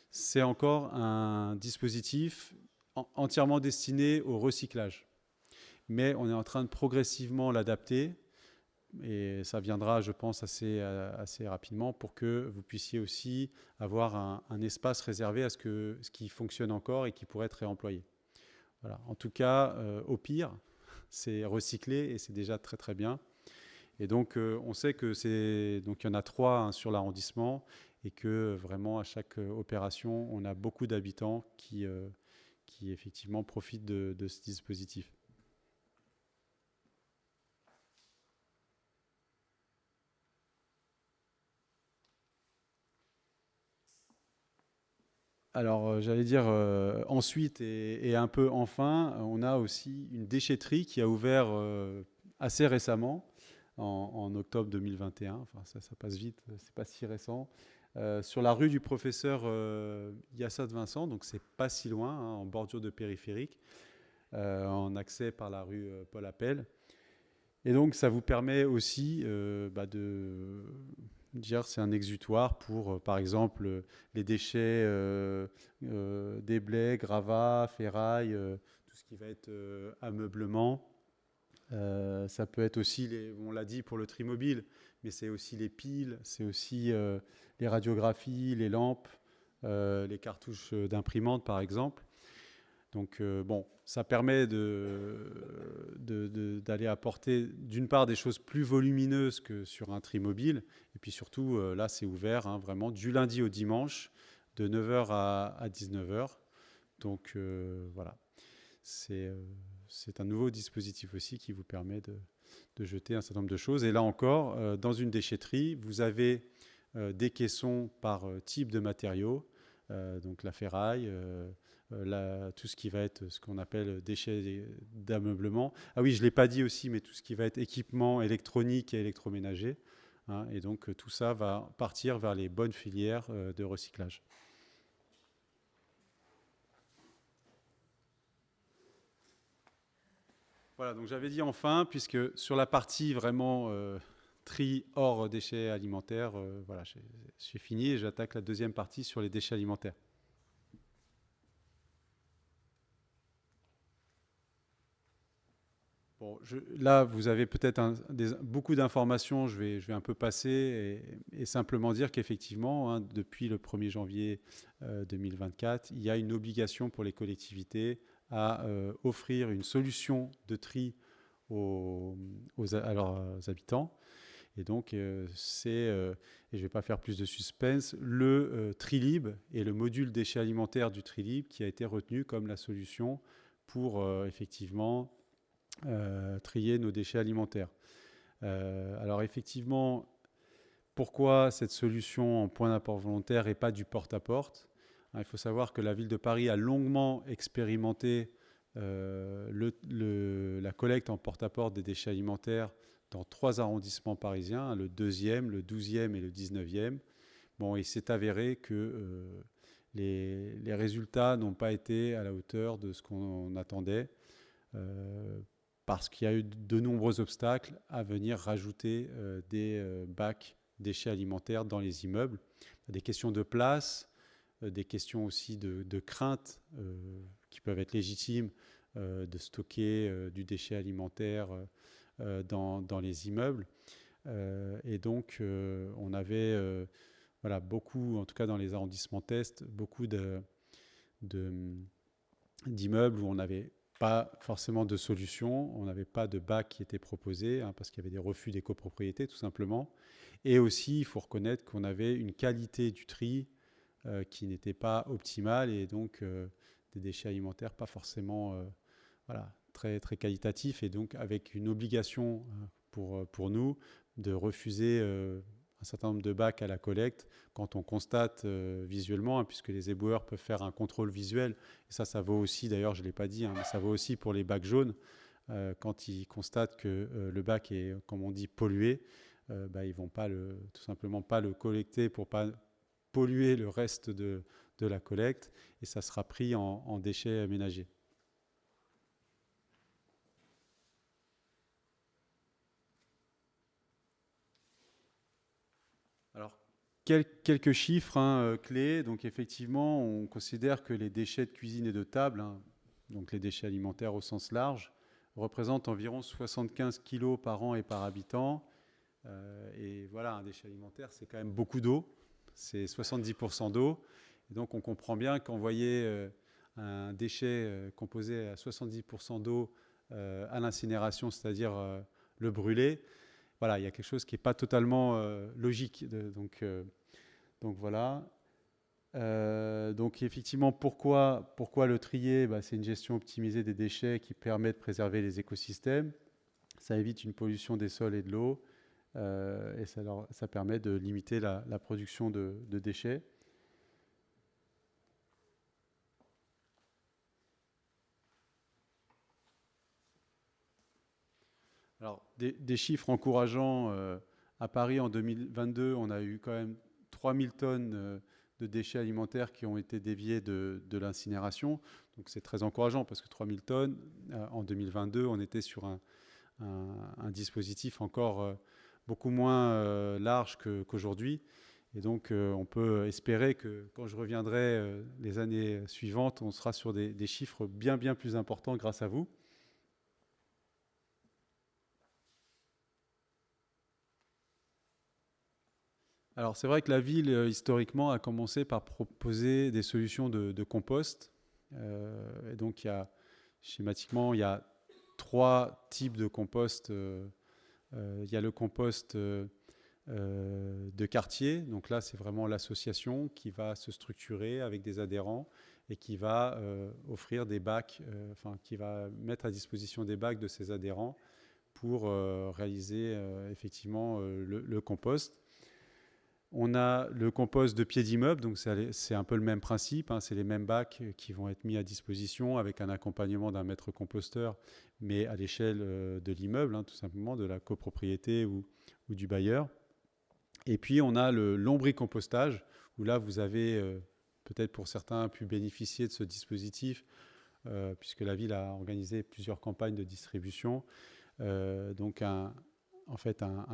C: c'est encore un dispositif entièrement destiné au recyclage. Mais on est en train de progressivement l'adapter. Et ça viendra, je pense, assez rapidement pour que vous puissiez aussi avoir un espace réservé à ce qui fonctionne encore et qui pourrait être réemployé. Voilà. En tout cas, au pire, c'est recyclé et c'est déjà très très bien. Et donc, on sait que donc il y en a 3 hein, sur l'arrondissement et que vraiment à chaque opération, on a beaucoup d'habitants qui effectivement profitent de ce dispositif. Alors, j'allais dire ensuite et un peu enfin, on a aussi une déchetterie qui a ouvert assez récemment, en octobre 2021. Enfin, ça passe vite, c'est pas si récent. Sur la rue du professeur Yassad Vincent, donc c'est pas si loin, hein, en bordure de périphérique, en accès par la rue Paul Appel. Et donc, ça vous permet aussi de dire c'est un exutoire pour, par exemple, les déchets déblais, gravats, ferraille, tout ce qui va être ameublement. Ça peut être aussi, on l'a dit pour le trimobile, mais c'est aussi les piles, c'est aussi les radiographies, les lampes, les cartouches d'imprimante, par exemple. Donc, ça permet d'aller apporter, d'une part, des choses plus volumineuses que sur un trimobile. Et puis surtout, là, c'est ouvert hein, vraiment du lundi au dimanche, de 9h à 19h. Donc, voilà. c'est un nouveau dispositif aussi qui vous permet de jeter un certain nombre de choses. Et là encore, dans une déchetterie, vous avez des caissons par type de matériaux, donc la ferraille, tout ce qui va être ce qu'on appelle déchets d'ameublement. Ah oui, je ne l'ai pas dit aussi, mais tout ce qui va être équipement électronique et électroménager. Hein, et donc tout ça va partir vers les bonnes filières de recyclage. Voilà, donc j'avais dit enfin, puisque sur la partie vraiment tri hors déchets alimentaires, voilà, j'ai fini et j'attaque la deuxième partie sur les déchets alimentaires. Bon, là, vous avez peut-être beaucoup d'informations, je vais un peu passer et simplement dire qu'effectivement, hein, depuis le 1er janvier 2024, il y a une obligation pour les collectivités à offrir une solution de tri à leurs habitants. Et donc, et je ne vais pas faire plus de suspense, le Trilib et le module déchets alimentaires du Trilib qui a été retenu comme la solution pour effectivement trier nos déchets alimentaires. Alors effectivement, pourquoi cette solution en point d'apport volontaire et pas du porte-à-porte ? Il faut savoir que la ville de Paris a longuement expérimenté la collecte en porte-à-porte des déchets alimentaires dans 3 arrondissements parisiens, le 2e, le 12e et le 19e. Bon, il s'est avéré que les résultats n'ont pas été à la hauteur de ce qu'on attendait, parce qu'il y a eu de nombreux obstacles à venir rajouter des bacs déchets alimentaires dans les immeubles. Des questions de place, des questions aussi de crainte qui peuvent être légitimes de stocker du déchet alimentaire dans les immeubles. Et donc, on avait voilà, beaucoup, en tout cas dans les arrondissements test, beaucoup d'immeubles où on n'avait pas forcément de solution, on n'avait pas de bac qui était proposé, hein, parce qu'il y avait des refus des copropriétés tout simplement. Et aussi, il faut reconnaître qu'on avait une qualité du tri qui n'était pas optimale et donc des déchets alimentaires pas forcément voilà, très, très qualitatifs et donc avec une obligation pour nous de refuser un certain nombre de bacs à la collecte quand on constate visuellement, hein, puisque les éboueurs peuvent faire un contrôle visuel. Et ça vaut aussi, d'ailleurs, je ne l'ai pas dit, hein, mais ça vaut aussi pour les bacs jaunes. Quand ils constatent que le bac est, comme on dit, pollué, ils ne vont pas tout simplement pas le collecter pour ne pas polluer le reste de la collecte. Et ça sera pris en déchets ménagers. Alors, quelques chiffres clés. Donc, effectivement, on considère que les déchets de cuisine et de table, hein, donc les déchets alimentaires au sens large, représentent environ 75 kg par an et par habitant. Et voilà, un déchet alimentaire, c'est quand même beaucoup d'eau. C'est 70% d'eau. Et donc, on comprend bien qu'envoyer un déchet composé à 70% d'eau à l'incinération, c'est-à-dire le brûler, voilà, il y a quelque chose qui n'est pas totalement logique. Donc voilà. Donc effectivement, pourquoi le trier ? C'est une gestion optimisée des déchets qui permet de préserver les écosystèmes. Ça évite une pollution des sols et de l'eau. Et ça permet de limiter la production de déchets. Alors, des chiffres encourageants. À Paris, en 2022, on a eu quand même 3000 tonnes de déchets alimentaires qui ont été déviés de l'incinération. Donc, c'est très encourageant parce que 3000 tonnes, en 2022, on était sur un dispositif encore beaucoup moins large qu'aujourd'hui. Et donc, on peut espérer que quand je reviendrai les années suivantes, on sera sur des chiffres bien, bien plus importants grâce à vous. Alors c'est vrai que la ville, historiquement, a commencé par proposer des solutions de compost. Et donc schématiquement, il y a 3 types de compost. Il y a le compost de quartier. Donc là, c'est vraiment l'association qui va se structurer avec des adhérents et qui va offrir des bacs, qui va mettre à disposition des bacs de ses adhérents pour réaliser effectivement le compost. On a le compost de pied d'immeuble, donc c'est un peu le même principe, hein, c'est les mêmes bacs qui vont être mis à disposition avec un accompagnement d'un maître composteur, mais à l'échelle de l'immeuble, hein, tout simplement, de la copropriété ou du bailleur. Et puis on a le lombricompostage, où là vous avez peut-être pour certains pu bénéficier de ce dispositif, puisque la ville a organisé plusieurs campagnes de distribution. Donc un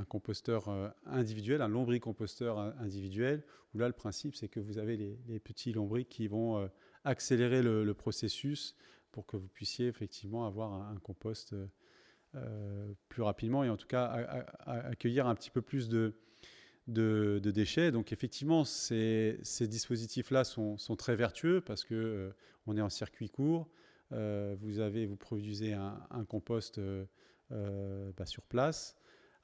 C: composteur individuel, un lombricomposteur individuel, où là le principe c'est que vous avez les petits lombrics qui vont accélérer le processus pour que vous puissiez effectivement avoir un compost plus rapidement et en tout cas accueillir un petit peu plus de déchets. Donc effectivement, ces dispositifs-là sont très vertueux parce que on est en circuit court. Vous produisez un compost sur place.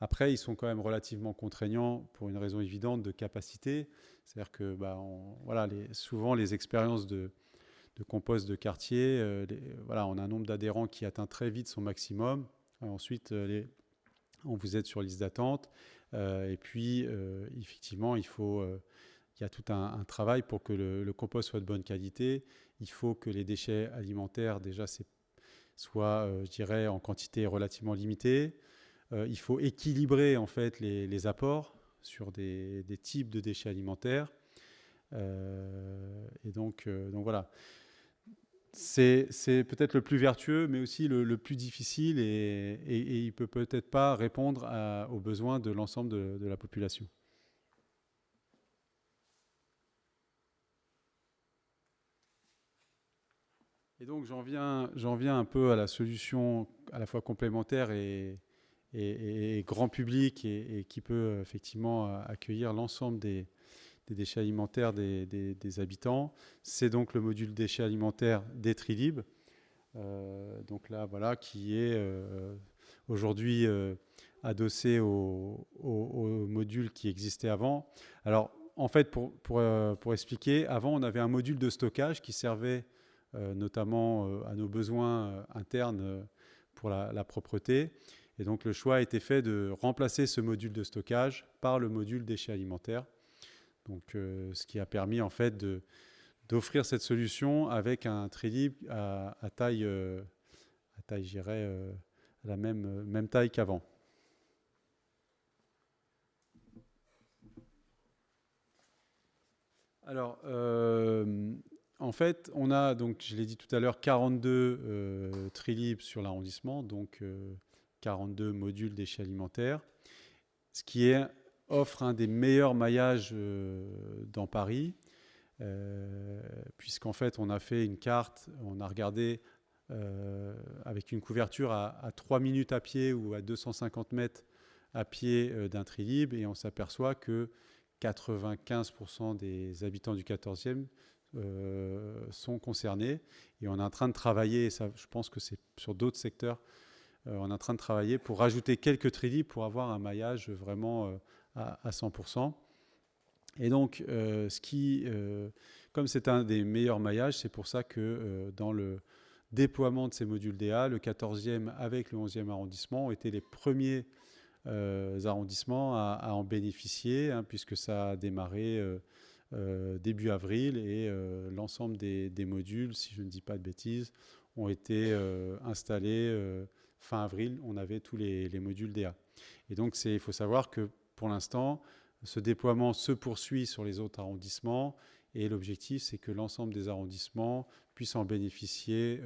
C: Après, ils sont quand même relativement contraignants pour une raison évidente de capacité. C'est-à-dire que souvent les expériences de compost de quartier, on a un nombre d'adhérents qui atteint très vite son maximum. Ensuite, on vous aide sur liste d'attente. Et puis, effectivement, il y a tout un travail pour que le compost soit de bonne qualité. Il faut que les déchets alimentaires, déjà, soient, je dirais, en quantité relativement limitée. Il faut équilibrer, en fait, les apports sur des types de déchets alimentaires. Et donc voilà. C'est peut-être le plus vertueux, mais aussi le plus difficile et il ne peut peut-être pas répondre aux besoins de l'ensemble de la population. Et donc j'en viens un peu à la solution à la fois complémentaire et grand public et qui peut effectivement accueillir l'ensemble des déchets alimentaires des habitants. C'est donc le module déchets alimentaires d'Etrilib. Donc là, voilà, qui est aujourd'hui adossé au module qui existait avant. Alors, en fait, pour expliquer, avant, on avait un module de stockage qui servait notamment à nos besoins internes pour la propreté. Et donc, le choix a été fait de remplacer ce module de stockage par le module déchets alimentaires. Donc, ce qui a permis, en fait, d'offrir cette solution avec un Trilib à taille, je dirais, à la même taille qu'avant. Alors, en fait, on a, donc, je l'ai dit tout à l'heure, 42 Trilib sur l'arrondissement, donc 42 modules déchets alimentaires, ce qui offre un des meilleurs maillages dans Paris. Puisqu'en fait on a fait une carte, on a regardé avec une couverture à 3 minutes à pied ou à 250 mètres à pied d'un Trilib et on s'aperçoit que 95% des habitants du 14e sont concernés et on est en train de travailler, et ça, je pense que c'est sur d'autres secteurs, on est en train de travailler pour rajouter quelques Trilibs pour avoir un maillage vraiment à 100%. Et donc, comme c'est un des meilleurs maillages, c'est pour ça que dans le déploiement de ces modules DA, le 14e avec le 11e arrondissement ont été les premiers arrondissements à en bénéficier, hein, puisque ça a démarré début avril et l'ensemble des modules, si je ne dis pas de bêtises, ont été installés fin avril. On avait tous les modules DA. Et donc, il faut savoir que pour l'instant, ce déploiement se poursuit sur les autres arrondissements et l'objectif, c'est que l'ensemble des arrondissements puissent en bénéficier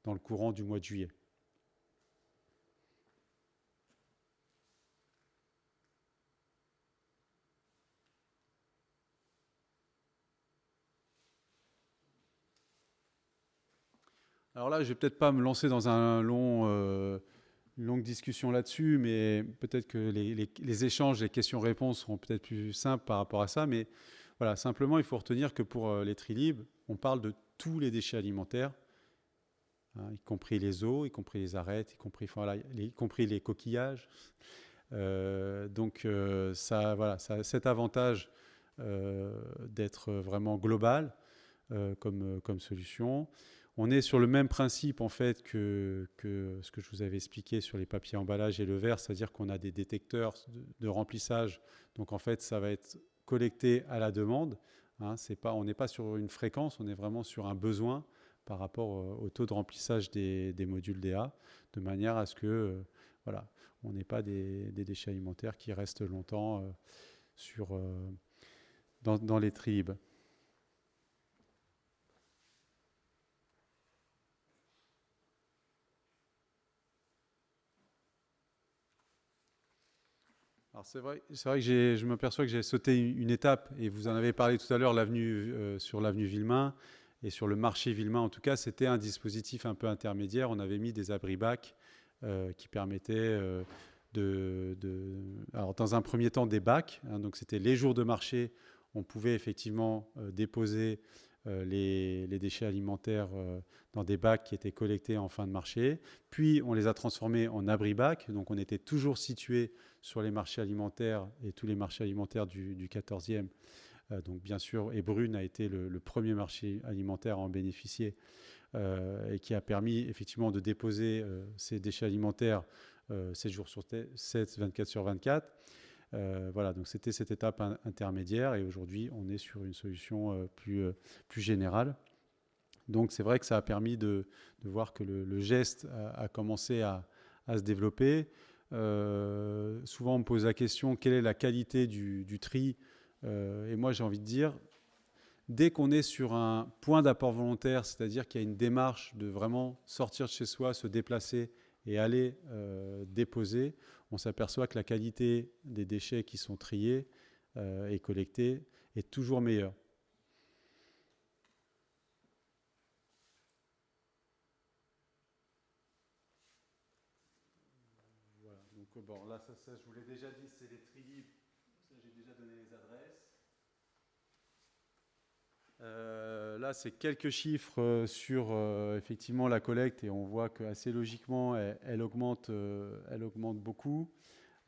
C: dans le courant du mois de juillet. Alors là, je ne vais peut-être pas me lancer dans un longue discussion là-dessus, mais peut-être que les échanges, les questions-réponses seront peut-être plus simples par rapport à ça. Mais voilà, simplement, il faut retenir que pour les Trilib, on parle de tous les déchets alimentaires, hein, y compris les eaux, y compris les arêtes, y compris les coquillages. Ça a cet avantage d'être vraiment global comme solution. On est sur le même principe en fait que ce que je vous avais expliqué sur les papiers emballages et le verre, c'est-à-dire qu'on a des détecteurs de remplissage. Donc en fait, ça va être collecté à la demande. Hein, on n'est pas sur une fréquence, on est vraiment sur un besoin par rapport au taux de remplissage des modules DA, de manière à ce que on n'ait pas des déchets alimentaires qui restent longtemps dans les tribes. Alors c'est vrai que je m'aperçois que j'ai sauté une étape, et vous en avez parlé tout à l'heure, sur l'avenue Villemain et sur le marché Villemain. En tout cas, c'était un dispositif un peu intermédiaire. On avait mis des abris-bacs qui permettaient alors dans un premier temps des bacs. Hein, donc c'était les jours de marché, on pouvait effectivement déposer les déchets alimentaires dans des bacs qui étaient collectés en fin de marché. Puis on les a transformés en abri-bacs. Donc on était toujours situé sur les marchés alimentaires et tous les marchés alimentaires du 14e. Donc bien sûr, Ebrune a été le premier marché alimentaire à en bénéficier et qui a permis effectivement de déposer ces déchets alimentaires 7 jours sur 7, 24 sur 24. Voilà, donc c'était cette étape intermédiaire, et aujourd'hui on est sur une solution plus générale. Donc c'est vrai que ça a permis de voir que le geste a commencé à se développer. Souvent on me pose la question, quelle est la qualité du tri, et moi j'ai envie de dire, dès qu'on est sur un point d'apport volontaire, c'est-à-dire qu'il y a une démarche de vraiment sortir de chez soi, se déplacer et aller déposer, on s'aperçoit que la qualité des déchets qui sont triés et collectés est toujours meilleure. Voilà, donc bon, là, ça je vous l'ai déjà dit, c'est les tri libres. Ça, j'ai déjà donné les adresses. Là, c'est quelques chiffres sur effectivement la collecte, et on voit qu'assez logiquement, elle augmente beaucoup,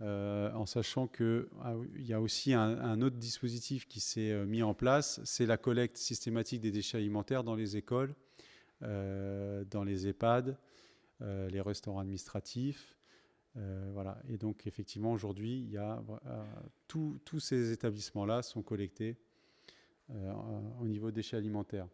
C: en sachant qu'il y a aussi un autre dispositif qui s'est mis en place, c'est la collecte systématique des déchets alimentaires dans les écoles, dans les EHPAD, les restaurants administratifs. Voilà. Et donc, effectivement, aujourd'hui, il y a, tous ces établissements-là sont collectés au niveau déchets alimentaires.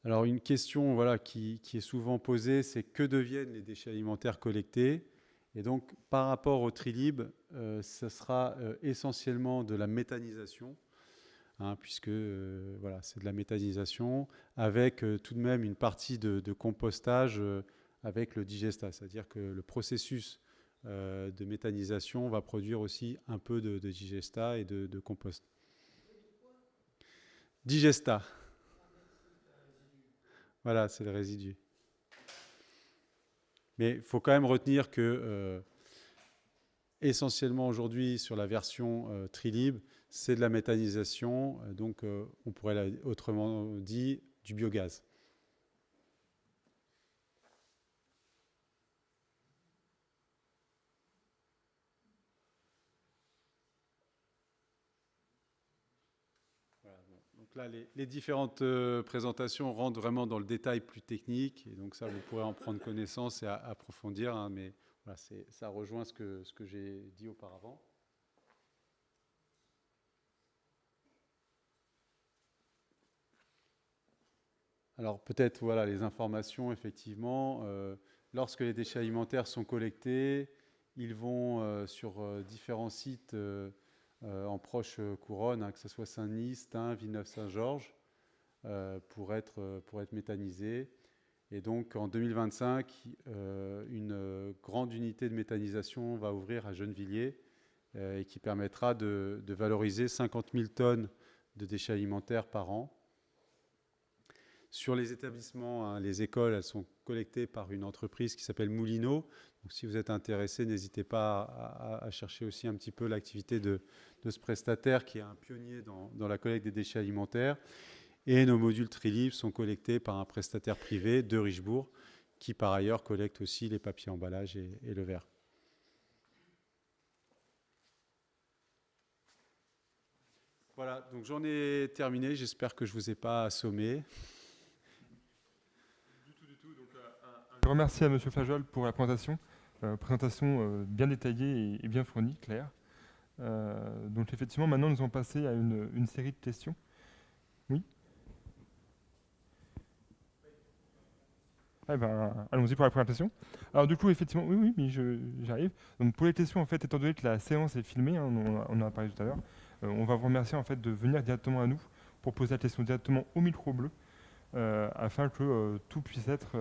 C: Alors une question qui est souvent posée, c'est que deviennent les déchets alimentaires collectés? Et donc par rapport au Trilib, ce sera essentiellement de la méthanisation, hein, puisque c'est de la méthanisation avec tout de même une partie de compostage avec le digestat, c'est-à-dire que le processus de méthanisation va produire aussi un peu de digestat et de compost. Digestat. Voilà, c'est le résidu. Mais il faut quand même retenir que essentiellement aujourd'hui sur la version Trilib, c'est de la méthanisation, donc on pourrait autrement dit du biogaz. Donc là, les différentes présentations rentrent vraiment dans le détail plus technique, et donc ça, vous pourrez en prendre connaissance et approfondir, hein, mais voilà, ça rejoint ce que j'ai dit auparavant. Alors peut-être les informations, effectivement, lorsque les déchets alimentaires sont collectés, ils vont sur différents sites en proche couronne, hein, que ce soit Saint-Denis, Stein, Villeneuve-Saint-Georges, pour être méthanisés. Et donc en 2025, une grande unité de méthanisation va ouvrir à Gennevilliers et qui permettra de valoriser 50 000 tonnes de déchets alimentaires par an. Sur les établissements, hein, les écoles, elles sont collectées par une entreprise qui s'appelle Moulineau. Donc, si vous êtes intéressé, n'hésitez pas à chercher aussi un petit peu l'activité de ce prestataire qui est un pionnier dans la collecte des déchets alimentaires. Et nos modules Trilib sont collectés par un prestataire privé de Richebourg, qui par ailleurs collecte aussi les papiers emballages et le verre. Voilà, donc j'en ai terminé. J'espère que je ne vous ai pas assommé.
B: Du tout. Donc, un grand merci à M. Fajol pour la présentation. Présentation bien détaillée et bien fournie, claire. Donc effectivement, maintenant, nous allons passer à une série de questions. Oui. Eh ben, allons-y pour la présentation. Alors du coup, effectivement, oui, mais j'arrive. Donc pour les questions, en fait, étant donné que la séance est filmée, hein, on en a parlé tout à l'heure, on va vous remercier en fait de venir directement à nous pour poser la question directement au micro bleu, afin que tout puisse être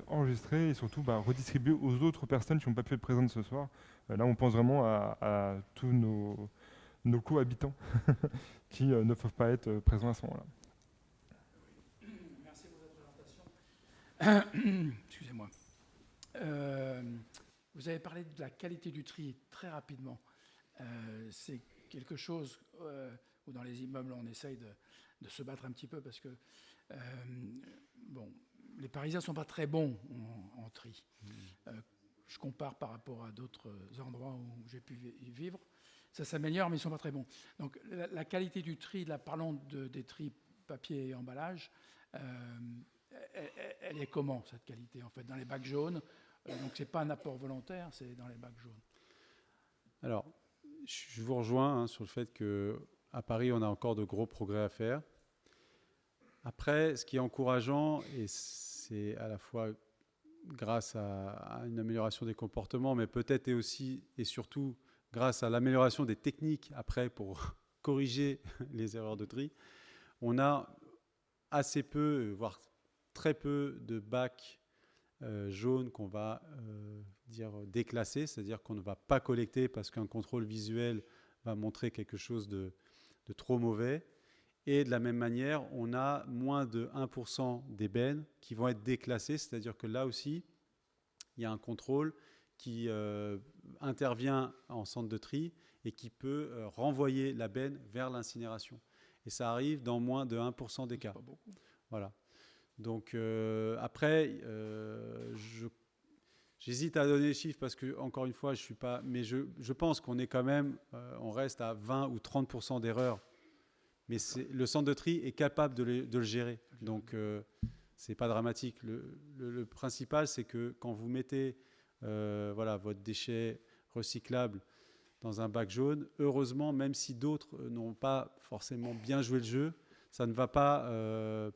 B: enregistré et surtout redistribué aux autres personnes qui n'ont pas pu être présentes ce soir. Là, on pense vraiment à tous nos cohabitants qui ne peuvent pas être présents à ce moment-là.
D: Merci pour cette présentation. Excusez-moi. Vous avez parlé de la qualité du tri très rapidement. C'est quelque chose où dans les immeubles, on essaye de se battre un petit peu parce que les Parisiens ne sont pas très bons en tri. Je compare par rapport à d'autres endroits où j'ai pu vivre. Ça s'améliore, mais ils ne sont pas très bons. Donc la qualité du tri, là, parlons des tris papier et emballage, elle est comment, cette qualité, en fait, dans les bacs jaunes? Donc ce n'est pas un apport volontaire, c'est dans les bacs jaunes.
C: Alors, je vous rejoins sur le fait qu'à Paris, on a encore de gros progrès à faire. Après, ce qui est encourageant, et c'est à la fois grâce à une amélioration des comportements, mais peut-être aussi et surtout grâce à l'amélioration des techniques après pour corriger les erreurs de tri, on a assez peu, voire très peu de bacs jaunes qu'on va dire déclasser, c'est-à-dire qu'on ne va pas collecter parce qu'un contrôle visuel va montrer quelque chose de trop mauvais. Et de la même manière, on a moins de 1% d'ébènes qui vont être déclassés, c'est-à-dire que là aussi, il y a un contrôle qui intervient en centre de tri et qui peut renvoyer la benne vers l'incinération. Et ça arrive dans moins de 1% des cas.
D: Pas beaucoup.
C: Voilà. Donc après, j'hésite à donner les chiffres parce que, encore une fois, je suis pas. Mais je pense qu'on est quand même, on reste à 20 ou 30% d'erreurs. Mais le centre de tri est capable de le gérer. Donc c'est pas dramatique. Le principal, c'est que quand vous mettez votre déchet recyclable dans un bac jaune, heureusement, même si d'autres n'ont pas forcément bien joué le jeu, ça ne va pas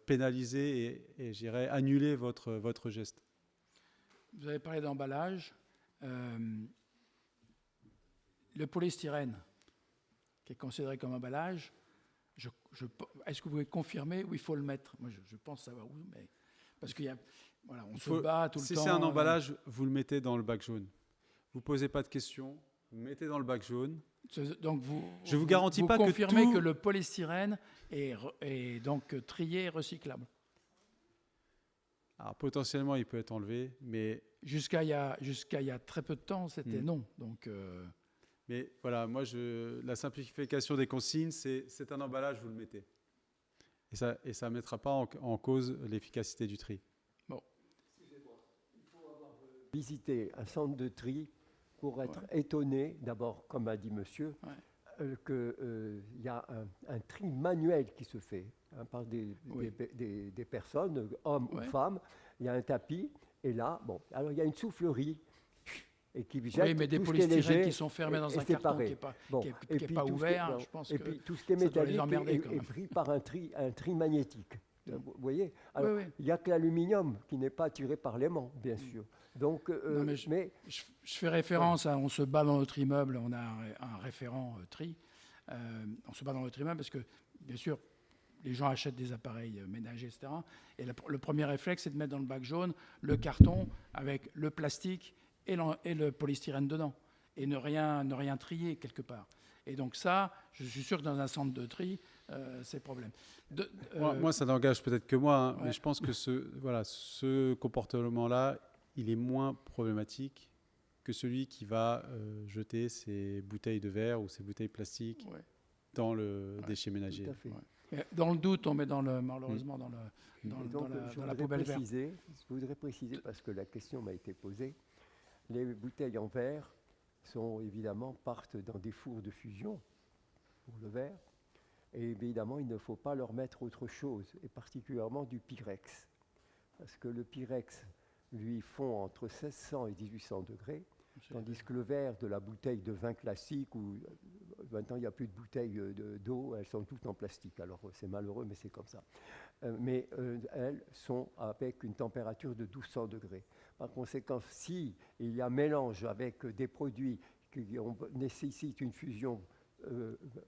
C: pénaliser et j'irais annuler votre geste.
D: Vous avez parlé d'emballage. Le polystyrène, qui est considéré comme emballage, est-ce que vous pouvez confirmer où il faut le mettre? Moi, je pense savoir où, mais parce qu'il y a, voilà, on se bat tout le temps.
C: Si c'est un emballage, vous le mettez dans le bac jaune. Vous ne posez pas de questions, vous le mettez dans le bac jaune.
D: Donc
C: je vous garantis pas
D: confirmez que le polystyrène est donc trié et recyclable.
C: Alors potentiellement, il peut être enlevé, mais
D: jusqu'à il y a très peu de temps, c'était non. Donc
C: mais voilà, moi, la simplification des consignes, c'est un emballage, vous le mettez. Et ça ne mettra pas en cause l'efficacité du tri.
D: Bon.
A: Excusez-moi. Il faut avoir visité un centre de tri pour être étonné, d'abord, comme a dit monsieur, qu'il y a un tri manuel qui se fait par des personnes, hommes ou femmes. Il y a un tapis, et là, alors il y a une soufflerie. Et qui jette
D: mais des
A: tout polystyrènes
D: léger, qui sont fermés dans un carton qui n'est pas ouvert, je pense que
A: puis tout ce qui est métallique est pris par un tri magnétique. Vous voyez, alors, il n'y a que l'aluminium qui n'est pas tiré par l'aimant, bien sûr. Donc,
D: je fais référence à on se bat dans notre immeuble, on a un référent tri. On se bat dans notre immeuble parce que, bien sûr, les gens achètent des appareils ménagers, etc. Et le premier réflexe, c'est de mettre dans le bac jaune le carton avec le plastique et le polystyrène dedans, et ne rien trier quelque part. Et donc ça, je suis sûr que dans un centre de tri, c'est problème.
C: Moi, ça n'engage peut-être que moi, mais je pense que ce comportement-là, il est moins problématique que celui qui va jeter ses bouteilles de verre ou ses bouteilles plastiques dans le déchet ménager.
A: Tout à fait.
D: Et dans le doute, on met malheureusement dans
A: Et donc,
D: la poubelle verte.
A: je voudrais préciser, parce que la question m'a été posée, les bouteilles en verre partent dans des fours de fusion pour le verre. Et évidemment, il ne faut pas leur mettre autre chose, et particulièrement du Pyrex. Parce que le Pyrex, lui, fond entre 1600 et 1800 degrés, tandis que le verre de la bouteille de vin classique, où maintenant il n'y a plus de bouteilles d'eau, elles sont toutes en plastique. Alors c'est malheureux, mais c'est comme ça. Mais elles sont avec une température de 1200 degrés. Par conséquent, si il y a mélange avec des produits qui nécessitent une fusion,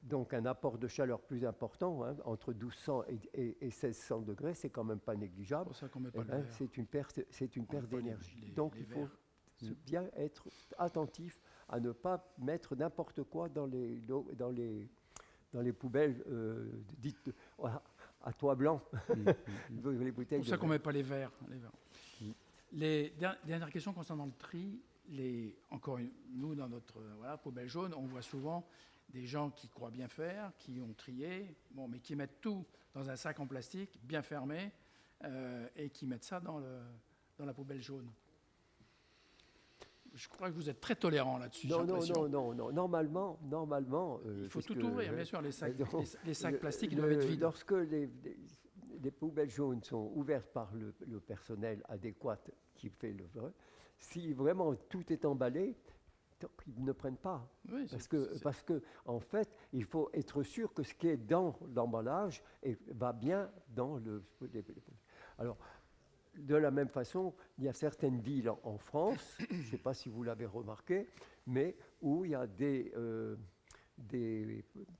A: donc un apport de chaleur plus important, hein, entre 1200 et 1600 degrés, c'est quand même pas négligeable.
D: C'est pour ça qu'on met pas le verre.
A: C'est une perte d'énergie.
D: les-
A: Donc
D: les
A: il faut
D: verres.
A: bien être attentif à ne pas mettre n'importe quoi dans les poubelles dites à toit blanc. Les bouteilles
D: C'est pour ça
A: de
D: qu'on ne
A: verre.
D: met pas les verres. Les dernières questions concernant le tri. Nous, dans notre poubelle jaune, on voit souvent des gens qui croient bien faire, qui ont trié, mais qui mettent tout dans un sac en plastique bien fermé et qui mettent ça dans la poubelle jaune. Je crois que vous êtes très tolérant là-dessus. j'ai l'impression.
A: Non. Normalement,
D: Il faut tout
A: puisque,
D: ouvrir, bien sûr. Les sacs
A: le-
D: plastiques ils doivent être vides.
A: Lorsque les poubelles jaunes sont ouvertes par le personnel adéquat qui fait le vrai, si vraiment tout est emballé, ils ne prennent pas.
D: Oui,
A: Parce que, en fait, il faut être sûr que ce qui est dans l'emballage va bien dans Alors, de la même façon, il y a certaines villes en France, je ne sais pas si vous l'avez remarqué, mais où il y a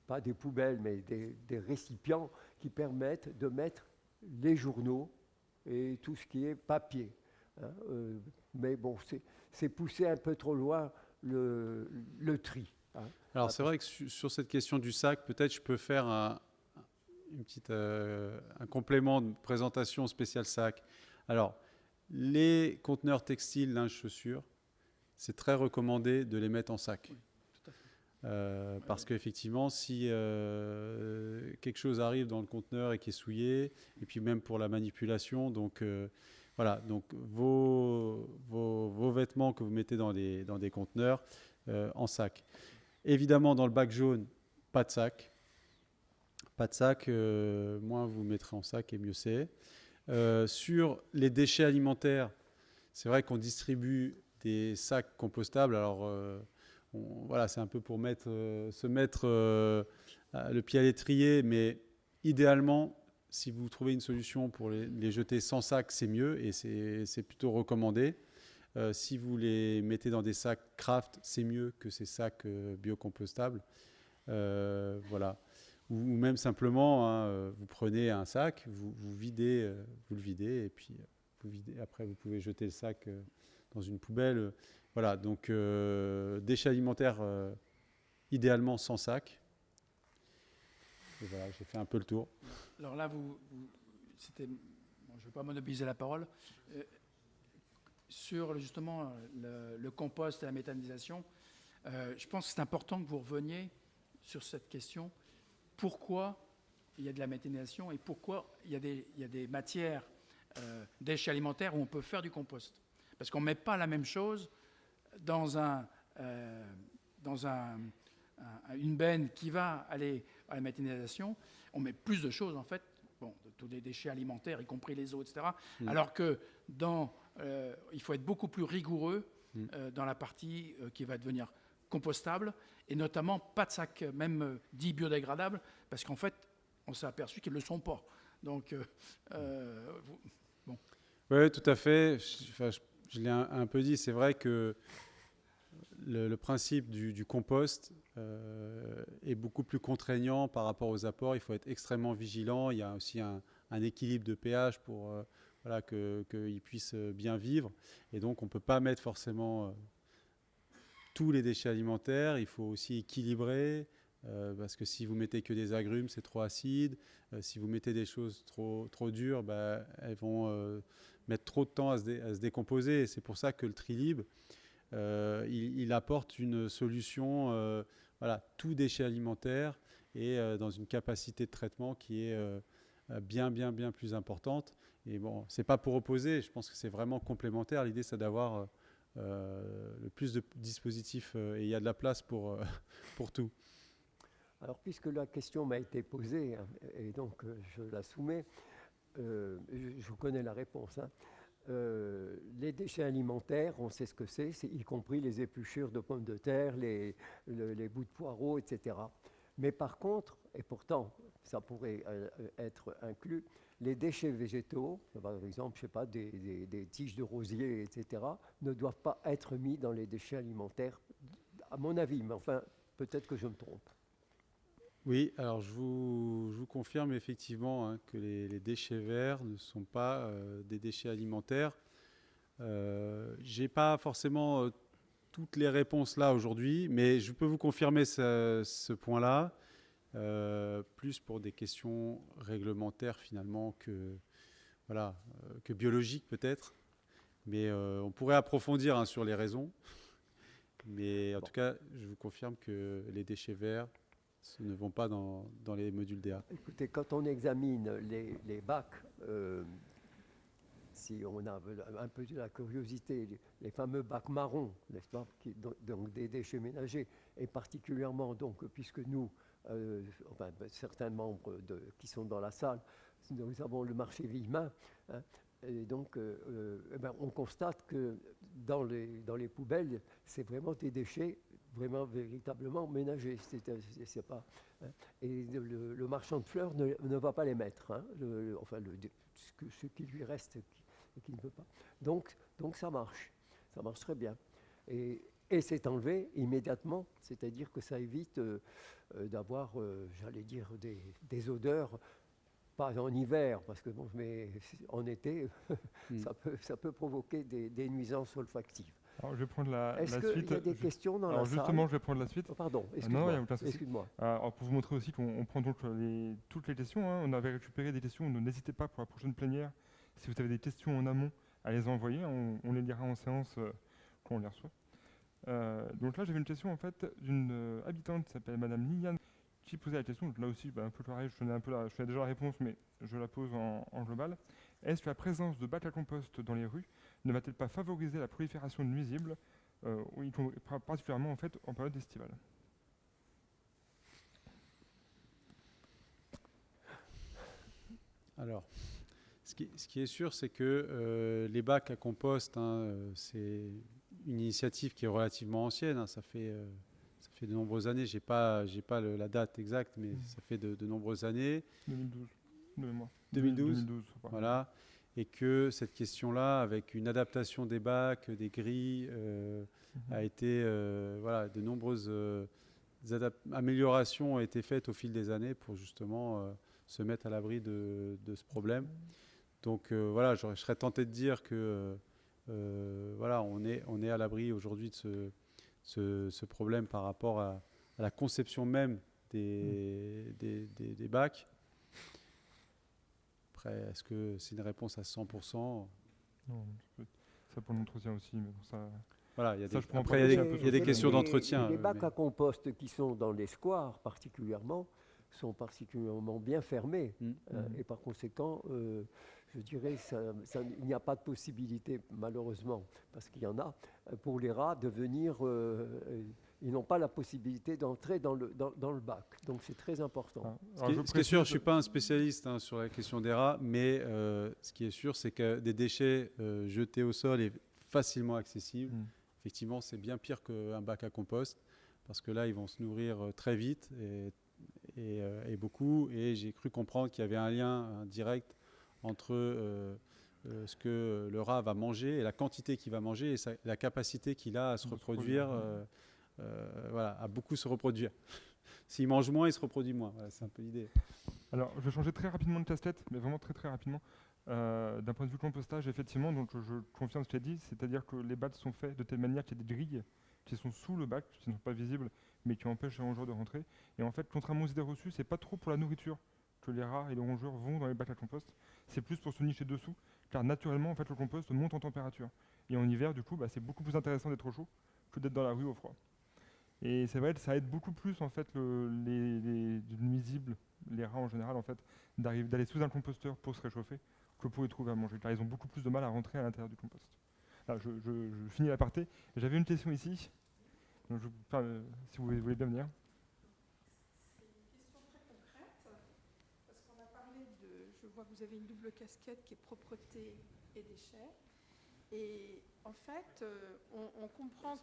A: pas des poubelles, mais des récipients qui permettent de mettre les journaux et tout ce qui est papier. Hein, mais bon, c'est pousser un peu trop loin le tri. Hein.
C: Alors c'est vrai que sur cette question du sac, peut-être je peux faire un complément de présentation spécial sac. Alors, les conteneurs textiles, linge, chaussures, c'est très recommandé de les mettre en sac.
D: Oui, tout à fait.
C: Parce qu'effectivement, si quelque chose arrive dans le conteneur et qui est souillé, et puis même pour la manipulation, donc voilà, donc vos vêtements que vous mettez dans des conteneurs en sac. Évidemment, dans le bac jaune, pas de sac. Pas de sac, moins vous mettrez en sac et mieux c'est. Sur les déchets alimentaires, c'est vrai qu'on distribue des sacs compostables. Alors, voilà, c'est un peu pour se mettre le pied à l'étrier, mais idéalement, si vous trouvez une solution pour les jeter sans sac, c'est mieux et c'est plutôt recommandé. Si vous les mettez dans des sacs craft, c'est mieux que ces sacs biocompostables. Voilà. Ou même simplement, hein, vous prenez un sac, vous le videz et puis après vous pouvez jeter le sac dans une poubelle. Voilà, donc déchets alimentaires idéalement sans sac. Et voilà, j'ai fait un peu le tour.
D: Alors là, je ne vais pas monopoliser la parole. Sur justement le compost et la méthanisation, je pense que c'est important que vous reveniez sur cette question. Pourquoi il y a de la méthanisation et pourquoi il y a des matières, déchets alimentaires où on peut faire du compost. Parce qu'on ne met pas la même chose dans une benne qui va aller à la méthanisation. On met plus de choses, en fait, de tous les déchets alimentaires, y compris les eaux, etc. Alors que il faut être beaucoup plus rigoureux dans la partie qui va devenir compostable, et notamment pas de sacs, même dits biodégradables, parce qu'en fait, on s'est aperçu qu'ils ne le sont pas. Donc, bon.
C: Oui, tout à fait. Je l'ai un peu dit, c'est vrai que le principe du compost est beaucoup plus contraignant par rapport aux apports. Il faut être extrêmement vigilant. Il y a aussi un équilibre de pH pour qu'ils puissent bien vivre. Et donc, on ne peut pas mettre forcément tous les déchets alimentaires. Il faut aussi équilibrer, parce que si vous mettez que des agrumes, c'est trop acide. Si vous mettez des choses trop dures, elles vont mettre trop de temps à se décomposer. Et c'est pour ça que le Trilib, il apporte une solution, tout déchet alimentaire et dans une capacité de traitement qui est bien plus importante. Et bon, c'est pas pour opposer, je pense que c'est vraiment complémentaire. L'idée, c'est d'avoir le plus de dispositifs et il y a de la place pour tout.
A: Alors, puisque la question m'a été posée, hein, et donc je la soumets, je connais la réponse. Hein. Les déchets alimentaires, on sait ce que c'est, y compris les épluchures de pommes de terre, les bouts de poireaux, etc. Mais par contre, et pourtant, ça pourrait être inclus, les déchets végétaux, par exemple, je sais pas, des tiges de rosier, etc., ne doivent pas être mis dans les déchets alimentaires, à mon avis, mais enfin, peut-être que je me trompe.
C: Oui, alors je vous confirme effectivement hein, que les déchets verts ne sont pas des déchets alimentaires. Je n'ai pas forcément toutes les réponses là aujourd'hui, mais je peux vous confirmer ce point-là, plus pour des questions réglementaires finalement que biologiques peut-être. Mais on pourrait approfondir hein, sur les raisons. Mais en tout cas, je vous confirme que les déchets verts ne vont pas dans les modules DA.
A: Écoutez, quand on examine les bacs, si on a un peu de la curiosité, les fameux bacs marrons, n'est-ce pas, donc des déchets ménagers, et particulièrement, donc, puisque nous, enfin, certains membres qui sont dans la salle, nous avons le marché Villemain, hein, et donc on constate que dans les poubelles, c'est vraiment des déchets vraiment véritablement ménagers. C'est pas, hein, et le marchand de fleurs ne va pas les mettre, hein, ce qui lui reste et qui ne peut pas. Donc ça marche très bien. Et c'est enlevé immédiatement, c'est-à-dire que ça évite d'avoir, j'allais dire, des odeurs. Pas en hiver, parce que bon, mais en été, ça peut provoquer des nuisances olfactives.
B: Alors, je vais prendre la suite.
A: Est-ce qu'il y a des questions dans la salle?
B: Justement, je vais prendre la suite.
A: Oh, pardon,
B: Non, il n'y a aucun souci.
A: excuse-moi.
B: Alors, pour vous montrer aussi qu'on prend donc toutes les questions, hein. On avait récupéré des questions, n'hésitez pas pour la prochaine plénière. Si vous avez des questions en amont, à les envoyer, on les lira en séance quand on les reçoit. Donc là, j'avais une question en fait d'une habitante qui s'appelle Madame Liliane, qui posait la question. Donc là aussi, un peu pareil, je connais déjà la réponse, mais je la pose en global. Est-ce que la présence de bacs à compost dans les rues ne va-t-elle pas favoriser la prolifération de nuisibles, particulièrement en fait en période estivale?
C: Alors, ce qui est sûr, c'est que les bacs à compost, hein, c'est une initiative qui est relativement ancienne. Hein, ça fait de nombreuses années. J'ai pas la date exacte, mais ça fait de nombreuses années.
B: 2012, de mémoire.
C: 2012, voilà. Et que cette question-là, avec une adaptation des bacs, des grilles, a été, de nombreuses améliorations ont été faites au fil des années pour justement se mettre à l'abri de ce problème. Donc je serais tenté de dire que on est à l'abri aujourd'hui de ce problème par rapport à la conception même des bacs. Après, est-ce que c'est une réponse à 100%?
B: Non, ça pour l'entretien aussi, mais bon, ça...
C: Voilà, il y
B: a
C: des questions d'entretien.
A: Les bacs à compost qui sont dans les squares particulièrement sont particulièrement bien fermés. Et par conséquent, je dirais il n'y a pas de possibilité, malheureusement, parce qu'il y en a, pour les rats de venir... ils n'ont pas la possibilité d'entrer dans le bac. Donc c'est très important.
C: Ce qui est sûr, je ne suis pas un spécialiste sur la question des rats, mais ce qui est sûr, c'est que des déchets jetés au sol est facilement accessible. Effectivement, c'est bien pire qu'un bac à compost, parce que là, ils vont se nourrir très vite et beaucoup. Et j'ai cru comprendre qu'il y avait un lien direct entre ce que le rat va manger et la quantité qu'il va manger et la capacité qu'il a à se reproduire, à beaucoup se reproduire. S'il mange moins, il se reproduit moins. Voilà, c'est un peu l'idée.
B: Alors, je vais changer très rapidement de casquette, mais vraiment très très rapidement. D'un point de vue compostage, effectivement, donc je confirme ce que tu as dit, c'est-à-dire que les bacs sont faits de telle manière qu'il y a des grilles qui sont sous le bac, qui ne sont pas visibles, mais qui empêchent les rongeurs de rentrer. Et en fait, contrairement aux idées reçues, c'est pas trop pour la nourriture que les rats et les rongeurs vont dans les bacs à compost. C'est plus pour se nicher dessous, car naturellement, en fait, le compost monte en température. Et en hiver, du coup, c'est beaucoup plus intéressant d'être au chaud que d'être dans la rue au froid. Et c'est vrai que ça aide beaucoup plus en fait les nuisibles, les rats en général en fait, d'aller sous un composteur pour se réchauffer que pour y trouver à manger. Car ils ont beaucoup plus de mal à rentrer à l'intérieur du compost. Là, je finis l'aparté. J'avais une question ici. Donc si vous voulez bien venir.
E: C'est une question très concrète, parce qu'on a parlé de... Je vois que vous avez une double casquette qui est propreté et déchets. Et en fait, on comprend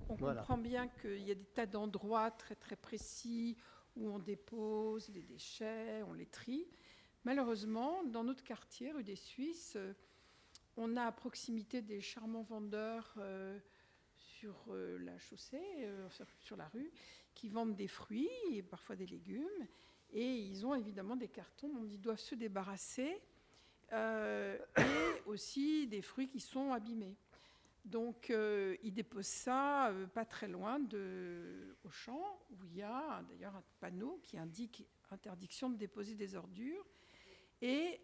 E: comprend bien qu'il y a des tas d'endroits très très précis où on dépose les déchets, on les trie. Malheureusement, dans notre quartier, rue des Suisses, on a à proximité des charmants vendeurs sur la chaussée, sur la rue, qui vendent des fruits et parfois des légumes. Et ils ont évidemment des cartons dont ils doivent se débarrasser. Et aussi des fruits qui sont abîmés. Donc, ils déposent ça pas très loin Auchan, où il y a d'ailleurs un panneau qui indique interdiction de déposer des ordures. Et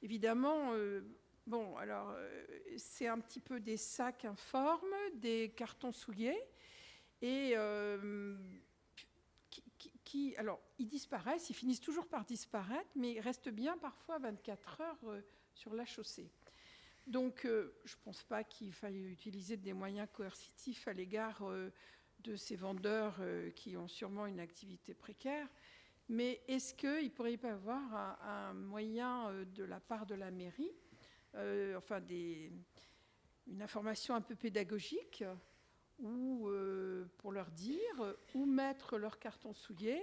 E: évidemment, c'est un petit peu des sacs informes, des cartons souillés, et alors, ils disparaissent, ils finissent toujours par disparaître, mais ils restent bien parfois 24 heures sur la chaussée. Donc, je ne pense pas qu'il faille utiliser des moyens coercitifs à l'égard de ces vendeurs qui ont sûrement une activité précaire. Mais est-ce qu'il ne pourrait pas y avoir un moyen de la part de la mairie, une information un peu pédagogique, ou pour leur dire où mettre leurs cartons souillés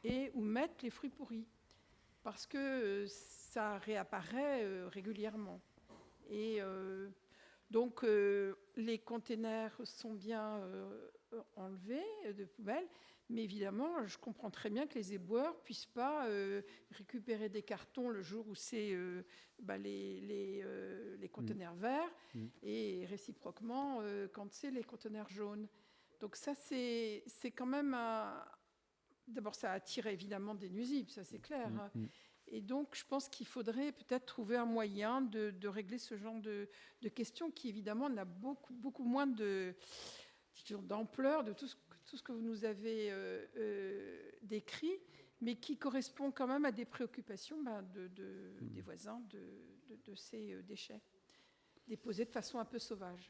E: et où mettre les fruits pourris. Parce que ça réapparaît régulièrement. Et donc, les containers sont bien enlevés de poubelles, mais évidemment, je comprends très bien que les éboueurs ne puissent pas récupérer des cartons le jour où c'est les conteneurs verts, et réciproquement quand c'est les conteneurs jaunes. Donc ça, c'est quand même... D'abord, ça attire évidemment des nuisibles, ça c'est clair. Et donc, je pense qu'il faudrait peut-être trouver un moyen de régler ce genre de questions qui, évidemment, n'a beaucoup moins d'ampleur de tout ce que vous nous avez décrit, mais qui correspond quand même à des préoccupations des voisins de ces déchets, déposés de façon un peu sauvage.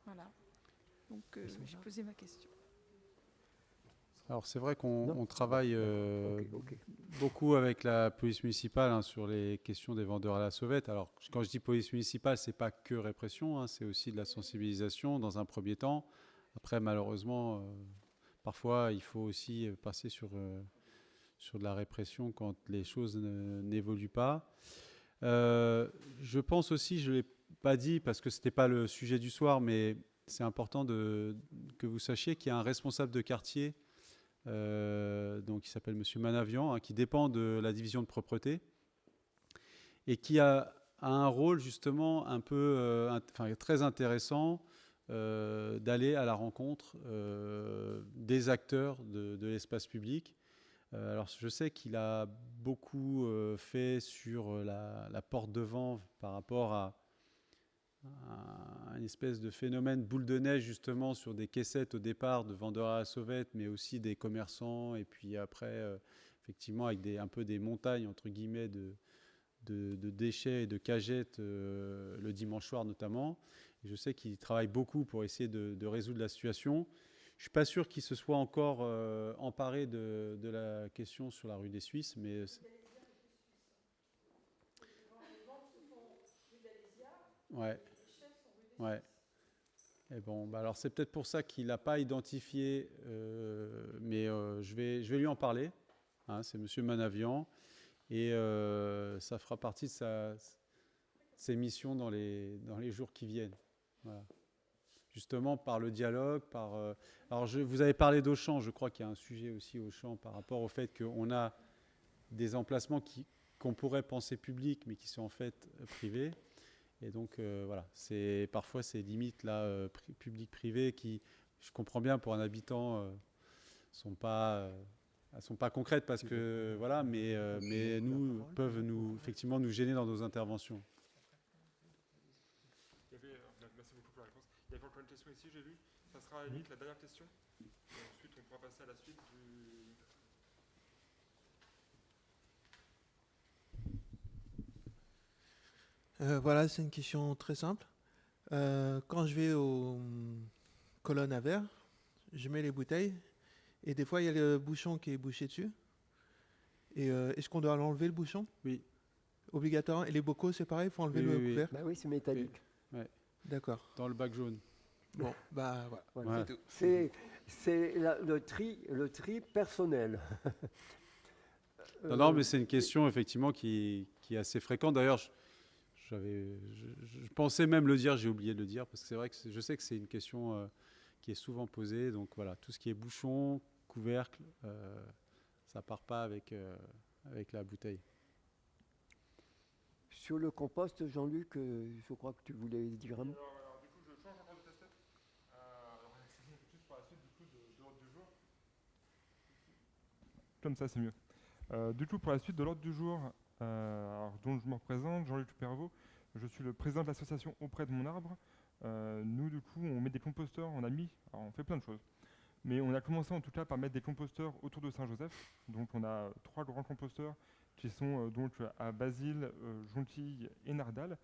E: Voilà. Donc, j'ai posé ma question.
C: Alors c'est vrai qu'on travaille beaucoup avec la police municipale sur les questions des vendeurs à la sauvette. Alors quand je dis police municipale, c'est pas que répression, c'est aussi de la sensibilisation dans un premier temps. Après malheureusement, parfois il faut aussi passer sur de la répression quand les choses n'évoluent pas. Je pense aussi, je ne l'ai pas dit parce que ce n'était pas le sujet du soir, mais c'est important que vous sachiez qu'il y a un responsable de quartier donc qui s'appelle Monsieur Manavian, qui dépend de la division de propreté et qui a un rôle justement un peu très intéressant d'aller à la rencontre des acteurs de l'espace public. Alors je sais qu'il a beaucoup fait sur la porte de vent par rapport à une espèce de phénomène boule de neige justement sur des caissettes au départ de vendeurs à la sauvette, mais aussi des commerçants, et puis après effectivement avec un peu des montagnes entre guillemets de déchets et de cagettes le dimanche soir notamment. Et je sais qu'il travaille beaucoup pour essayer de résoudre la situation. Je ne suis pas sûr qu'il se soit encore emparé de la question sur la rue des Suisses, mais... Ouais. Ouais. Et bon, alors c'est peut-être pour ça qu'il n'a pas identifié, mais je vais lui en parler. C'est Monsieur Manavian, et ça fera partie de ses missions dans les jours qui viennent. Voilà. Justement par le dialogue, alors vous avez parlé d'Auchan, je crois qu'il y a un sujet aussi Auchan par rapport au fait qu'on a des emplacements qu'on pourrait penser publics, mais qui sont en fait privés. Et donc, voilà, parfois ces limites là, public-privé, qui, je comprends bien, pour un habitant, sont pas concrètes parce que, voilà, mais peuvent effectivement nous gêner dans nos interventions.
B: Merci beaucoup pour la réponse. Il y avait encore une question ici, j'ai vu. Ça sera sera à la limite la dernière question. Et ensuite, on pourra passer à la suite du...
F: Voilà, c'est une question très simple. Quand je vais aux colonnes à verre, je mets les bouteilles et des fois il y a le bouchon qui est bouché dessus. Et est-ce qu'on doit enlever le bouchon?
C: Oui.
F: Obligatoire. Et les bocaux, c'est pareil, il faut enlever
C: Oui,
F: le
C: oui, oui.
F: couvercle?
A: Ben oui, c'est métallique.
F: D'accord.
C: Dans le bac jaune.
F: Bon, bah voilà.
A: Voilà.
C: Ouais.
F: C'est tout.
A: C'est le tri personnel.
C: Non, mais c'est une question effectivement qui est assez fréquente. D'ailleurs, je pensais même le dire, j'ai oublié de le dire, parce que c'est vrai que je sais que c'est une question qui est souvent posée. Donc voilà, tout ce qui est bouchon, couvercle, ça part pas avec la bouteille.
A: Sur le compost, Jean-Luc, je crois que tu voulais dire un mot.
B: Alors, du coup, je change encore de casquette. Alors, c'est bon, juste pour la suite du coup de l'ordre du jour. Comme ça, c'est mieux. Du coup, pour la suite de l'ordre du jour, alors, dont je me représente, Jean-Luc Pervot, je suis le président de l'association Auprès de mon arbre. Nous, du coup, on met des composteurs, on a mis, alors on fait plein de choses. Mais on a commencé en tout cas par mettre des composteurs autour de Saint-Joseph. Donc on a 3 grands composteurs qui sont donc à Basile, Jonquille et Nardal.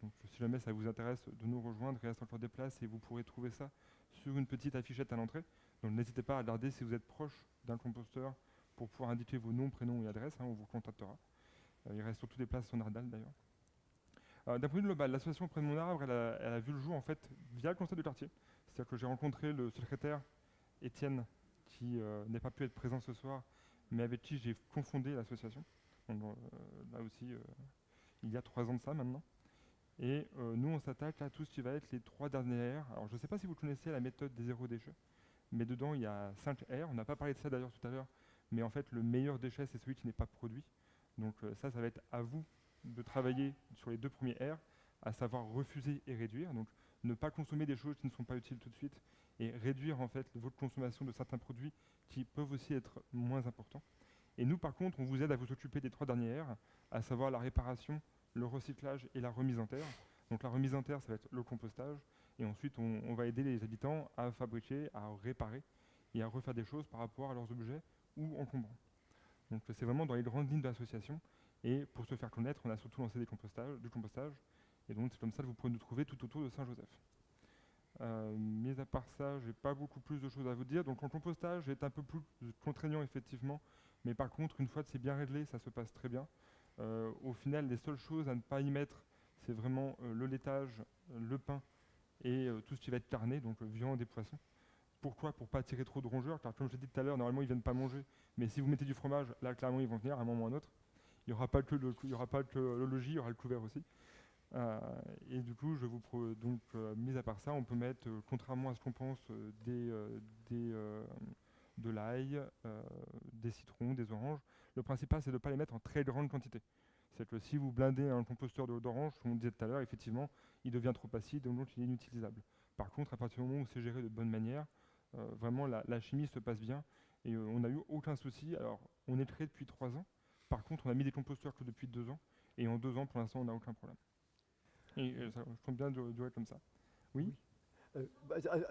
B: Donc si jamais ça vous intéresse de nous rejoindre, il reste encore des places et vous pourrez trouver ça sur une petite affichette à l'entrée. Donc n'hésitez pas à regarder si vous êtes proche d'un composteur pour pouvoir indiquer vos noms, prénoms et adresses, on vous contactera. Il reste surtout des places sur Nardal d'ailleurs. D'un point de vue global, l'association Auprès de mon arbre, elle a vu le jour en fait via le conseil de quartier. C'est-à-dire que j'ai rencontré le secrétaire Étienne, qui n'est pas pu être présent ce soir, mais avec qui j'ai cofondé l'association. Là aussi, il y a 3 ans de ça maintenant. Et nous, on s'attaque à tout ce qui va être les 3 derniers R. Alors, je ne sais pas si vous connaissez la méthode des 0 déchets, mais dedans, il y a 5 R. On n'a pas parlé de ça d'ailleurs tout à l'heure, mais en fait, le meilleur déchet, c'est celui qui n'est pas produit. Donc ça va être à vous de travailler sur les 2 premiers R, à savoir refuser et réduire. Donc, ne pas consommer des choses qui ne sont pas utiles tout de suite, et réduire en fait votre consommation de certains produits qui peuvent aussi être moins importants. Et nous, par contre, on vous aide à vous occuper des 3 derniers R, à savoir la réparation, le recyclage et la remise en terre. Donc la remise en terre, ça va être le compostage, et ensuite on va aider les habitants à fabriquer, à réparer et à refaire des choses par rapport à leurs objets ou encombrants. Donc c'est vraiment dans les grandes lignes de l'association, et pour se faire connaître, on a surtout lancé du compostage, et donc c'est comme ça que vous pouvez nous trouver tout autour de Saint-Joseph. Mis à part ça, j'ai pas beaucoup plus de choses à vous dire. Donc le compostage est un peu plus contraignant effectivement, mais par contre une fois que c'est bien réglé, ça se passe très bien. Au final, les seules choses à ne pas y mettre, c'est vraiment le laitage, le pain et tout ce qui va être carné, donc viande et poisson. Pourquoi? Pour pas attirer trop de rongeurs, car comme je l'ai dit tout à l'heure, normalement ils viennent pas manger, mais si vous mettez du fromage, là clairement ils vont venir à un moment ou à un autre. Il n'y aura pas que le logis, il y aura le couvert aussi. Et du coup, mis à part ça, on peut mettre, contrairement à ce qu'on pense, de l'ail, des citrons, des oranges. Le principal, c'est de ne pas les mettre en très grande quantité. C'est que si vous blindez un composteur d'orange, comme on disait tout à l'heure, effectivement, il devient trop acide, donc il est inutilisable. Par contre, à partir du moment où c'est géré de bonne manière, vraiment la chimie se passe bien et on n'a eu aucun souci. Alors, on est créé depuis 3 ans. Par contre, on a mis des composteurs que depuis 2 ans. Et en 2 ans, pour l'instant, on n'a aucun problème. Et ça, je compte bien durer comme ça. Oui.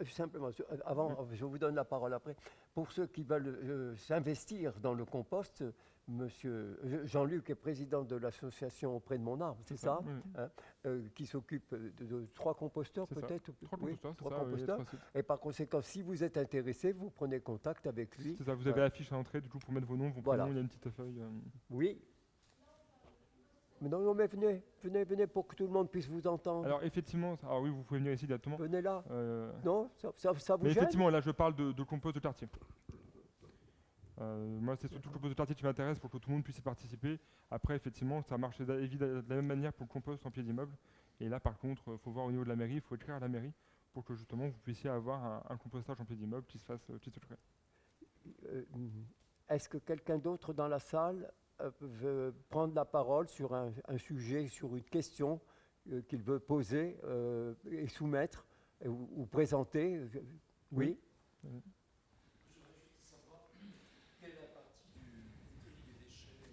A: Simplement, avant, je vous donne la parole après. Pour ceux qui veulent s'investir dans le compost, Monsieur Jean-Luc est président de l'association Auprès de mon arbre, c'est ça,
B: oui.
A: hein, qui s'occupe de 3 composteurs peut-être.
B: 3
A: oui,
B: composteurs,
A: 3
B: c'est ça,
A: composteurs.
B: oui, 3 sites.
A: Et par conséquent, si vous êtes intéressé, vous prenez contact avec lui.
B: C'est ça, vous avez l'affiche à l'entrée, du coup, pour mettre vos noms, vos
A: Voilà.
B: prénoms, il y a une petite feuille.
A: Oui. Non, mais venez pour que tout le monde puisse vous entendre.
B: Alors effectivement, oui, vous pouvez venir ici directement.
A: Venez là. Non, ça vous
B: Mais
A: gêne?
B: effectivement, là, je parle de compost de quartier. Moi, c'est surtout le compost de quartier qui m'intéresse pour que tout le monde puisse y participer. Après, effectivement, ça marche de la même manière pour le compost en pied d'immeuble. Et là, par contre, il faut voir au niveau de la mairie, il faut écrire à la mairie pour que justement vous puissiez avoir un compostage en pied d'immeuble qui se crée.
A: Est-ce que quelqu'un d'autre dans la salle veut prendre la parole sur un sujet, sur une question qu'il veut poser et soumettre ou présenter? Oui.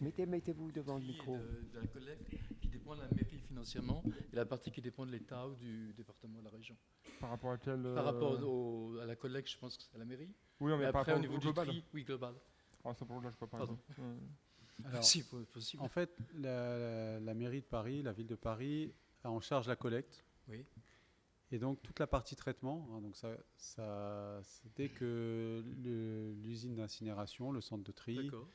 A: Mettez-vous devant le micro.
G: De la collecte qui dépend dépend de la mairie financièrement et la partie qui dépend de l'État ou du département de la région.
B: Par rapport à quel...
G: Par rapport à la collecte, je pense que c'est à la mairie.
B: Oui, mais
G: Et
B: par
G: après,
B: rapport
G: au niveau du
B: global.
G: tri, oui, global.
B: Ah, ça, pour là, je peux pas.
G: Pardon.
C: Alors,
G: Si, possible.
C: en fait, la mairie de Paris, la ville de Paris, a en charge la collecte.
G: Oui.
C: Et donc toute la partie traitement, hein, donc dès que l'usine d'incinération, le centre de tri,
G: D'accord.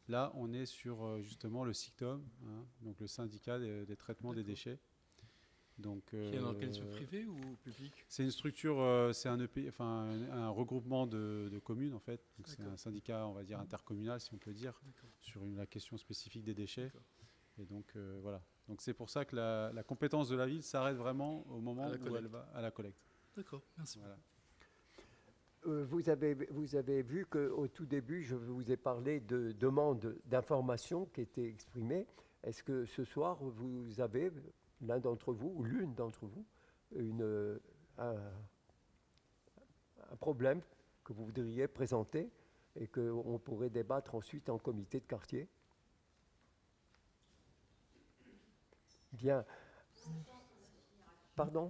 C: là on est sur justement le SICTOM, hein, donc le syndicat des traitements des déchets. Donc,
G: Qui est dans quel privé ou public?
C: c'est une structure, c'est un EP, enfin un regroupement de communes en fait. Donc c'est un syndicat, on va dire intercommunal si on peut dire, sur la question spécifique des déchets. Et donc voilà. Donc c'est pour ça que la compétence de la ville s'arrête vraiment au moment où elle va à la collecte.
G: D'accord, merci.
C: Voilà.
A: Vous avez vu qu'au tout début, je vous ai parlé de demandes d'information qui étaient exprimées. Est-ce que ce soir, vous avez, l'un d'entre vous ou l'une d'entre vous, un problème que vous voudriez présenter et qu'on pourrait débattre ensuite en comité de quartier? Bien. Pardon?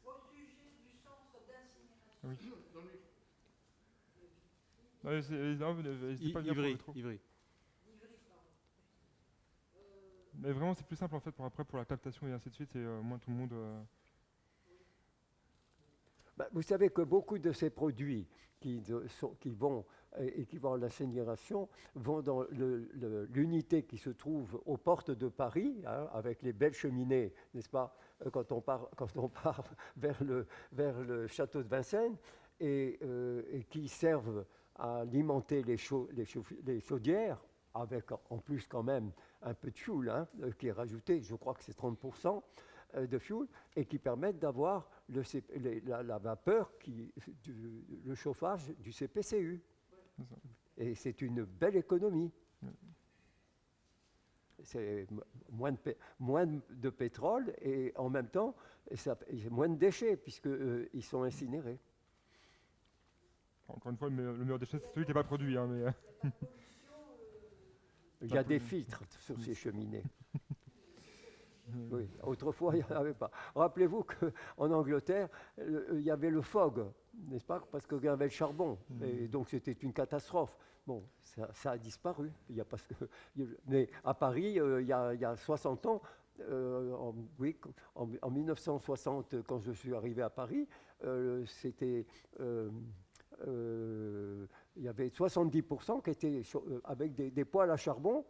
H: Au sujet du centre d'incinération.
B: Oui. Non, n'hésitez pas à venir pour le métro.
C: Ivry.
B: Mais vraiment, c'est plus simple en fait pour la captation et ainsi de suite, et moins tout le monde.
A: Vous savez que beaucoup de ces produits qui vont à l'incinération vont dans l'unité qui se trouve aux portes de Paris, hein, avec les belles cheminées, n'est-ce pas, quand on part vers le château de Vincennes, et qui servent à alimenter les chaudières, avec en plus quand même un peu de fioul, hein, qui est rajouté, je crois que c'est 30% de fioul, et qui permettent d'avoir la vapeur, le chauffage du CPCU. Et c'est une belle économie. C'est moins de pétrole et en même temps, moins de déchets puisqu'ils sont incinérés.
B: Encore une fois, le meilleur déchet, c'est celui qui n'est pas produit. Hein, mais,
A: il y a des filtres sur ces cheminées. Oui, autrefois, il n'y en avait pas. Rappelez-vous qu'en Angleterre, il y avait le fog, n'est-ce pas? Parce qu'il y avait le charbon. Et donc, c'était une catastrophe. Bon, ça a disparu. Mais à Paris, il y a 60 ans, en 1960, quand je suis arrivé à Paris, il y avait 70% qui étaient avec des poêles à charbon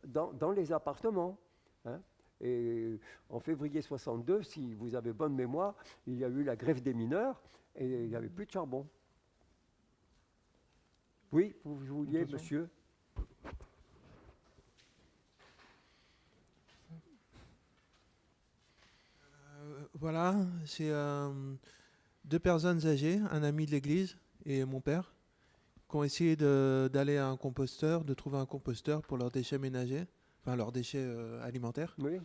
A: dans les appartements. Hein. Et en février 62, si vous avez bonne mémoire, il y a eu la grève des mineurs et il n'y avait plus de charbon. Oui, vous vouliez, monsieur?
F: Voilà, c'est 2 personnes âgées, un ami de l'église et mon père, qui ont essayé d'aller à un composteur, de trouver un composteur pour leurs déchets ménagers, enfin leurs déchets alimentaires.
A: Oui.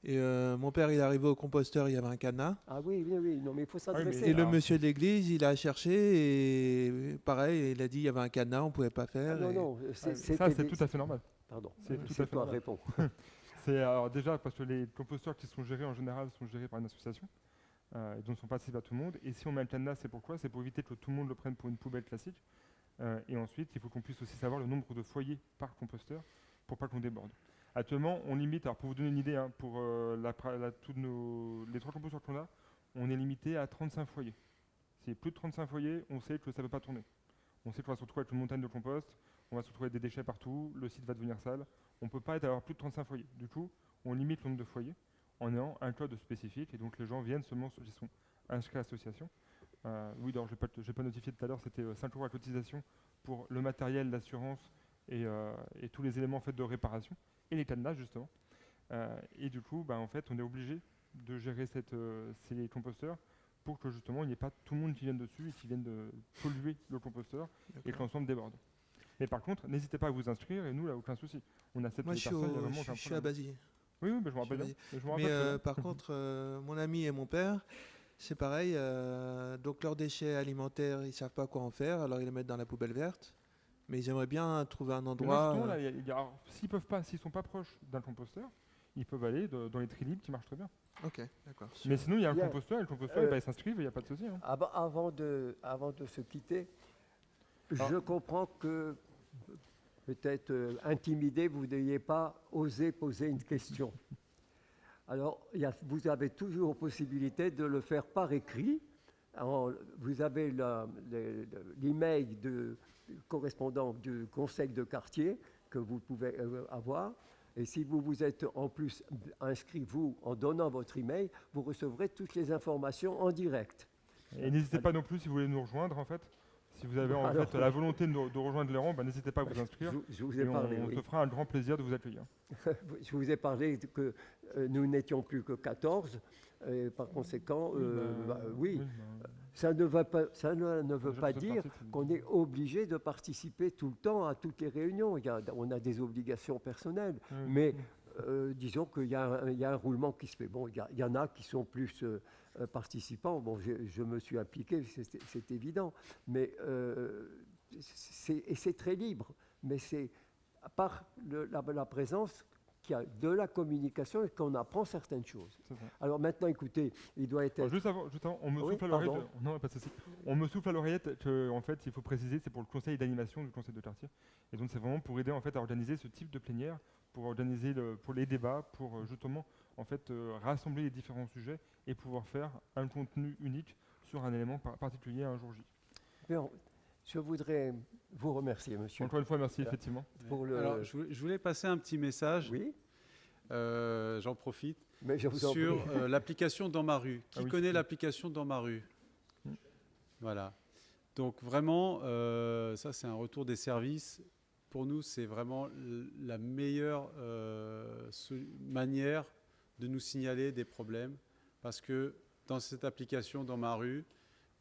F: Et mon père, il est arrivé au composteur, il y avait un cadenas.
A: Ah oui, non, mais il faut s'adresser.
F: Et le monsieur de l'église, il a cherché et pareil, il a dit il y avait un cadenas, on ne pouvait pas faire.
A: Non,
B: ça c'est tout à fait normal.
A: Pardon,
B: c'est tout à fait normal.
A: Répondre.
B: C'est alors déjà parce que les composteurs qui sont gérés en général sont gérés par une association, et donc ne sont pas accessibles à tout le monde. Et si on met un cadenas, c'est pourquoi? C'est pour éviter que tout le monde le prenne pour une poubelle classique. Et ensuite, il faut qu'on puisse aussi savoir le nombre de foyers par composteur pour pas qu'on déborde. Actuellement, on limite, alors pour vous donner une idée, hein, pour les 3 composteurs qu'on a, on est limité à 35 foyers. S'il y a plus de 35 foyers, on sait que ça ne peut pas tourner. On sait qu'on va se retrouver avec une montagne de compost, on va se retrouver avec des déchets partout, le site va devenir sale. On ne peut pas avoir plus de 35 foyers. Du coup, on limite le nombre de foyers en ayant un code spécifique, et donc les gens viennent seulement ceux qui sont inscrits à l'association. Oui, alors je n'ai pas notifié tout à l'heure, c'était 5 euros à cotisation pour le matériel, l'assurance et tous les éléments en fait, de réparation. Et les cadenas justement. Et du coup, en fait, on est obligé de gérer ces composteurs pour que justement il n'y ait pas tout le monde qui vienne dessus et qui vienne de polluer le composteur et que l'ensemble déborde. Mais par contre, n'hésitez pas à vous inscrire et nous, là, aucun souci. On accepte les personnes, il n'y a vraiment aucun problème.
F: Je suis à Bazy.
B: Oui, je me rappelle bien.
F: Mais par contre, mon ami et mon père, c'est pareil. Donc leurs déchets alimentaires, ils ne savent pas quoi en faire, alors ils les mettent dans la poubelle verte. Mais ils aimeraient bien trouver un endroit.
B: S'ils peuvent pas, s'ils sont pas proches d'un composteur, ils peuvent aller dans les tri libres qui marchent très bien.
F: Ok, d'accord.
B: Mais sinon, il y a un
A: Bien.
B: composteur, et le composteur, ils s'inscrivent, il n'y a pas de souci. Hein.
A: Avant de se quitter, je comprends que peut-être intimidé, vous n'ayez pas osé poser une question. Alors, vous avez toujours possibilité de le faire par écrit. Alors, vous avez l'email correspondant du conseil de quartier que vous pouvez avoir. Et si vous vous êtes en plus inscrit, vous, en donnant votre email, vous recevrez toutes les informations en direct.
B: Et n'hésitez pas non plus, si vous voulez nous rejoindre, en fait. Si vous avez en
A: Alors,
B: fait la volonté de rejoindre les rangs, n'hésitez pas à vous inscrire.
A: Je vous ai
B: Et
A: parlé.
B: on
A: Oui.
B: se fera un grand plaisir de vous accueillir.
A: Je vous ai parlé que nous n'étions plus que 14. Et par conséquent, oui, ça ne veut pas,
B: Déjà,
A: pas
B: vous êtes
A: dire
B: parti, c'est
A: qu'on est obligé de participer tout le temps à toutes les réunions. On a des obligations personnelles, mais disons qu'il y a un roulement qui se fait. Bon, il y en a qui sont plus participants. Bon, je me suis impliqué, c'est évident, mais c'est très libre. Mais c'est par la présence qu'il y a de la communication et qu'on apprend certaines choses. Alors maintenant, écoutez, il doit être...
B: Alors, juste avant, on me
A: Oui,
B: souffle à l'oreille.
A: pardon.
B: Non, pas de souci. On me souffle à l'oreillette que, en fait, il faut préciser, c'est pour le conseil d'animation du conseil de quartier. Et donc, c'est vraiment pour aider en fait à organiser ce type de plénière, pour organiser pour les débats, pour justement en fait rassembler les différents sujets et pouvoir faire un contenu unique sur un élément particulier un jour J.
A: Bien, je voudrais vous remercier, monsieur.
B: Encore une fois, merci effectivement.
A: Pour
C: Alors, je voulais passer un petit message.
A: Oui,
C: J'en profite.
A: mais je vous en
C: Sur
A: prie.
C: l'application Dans ma rue. Qui
B: Ah oui,
C: connaît
B: c'est-
C: l'application Dans ma rue? Voilà. Donc vraiment, ça c'est un retour des services. Pour nous, c'est vraiment la meilleure manière de nous signaler des problèmes. Parce que dans cette application Dans ma rue,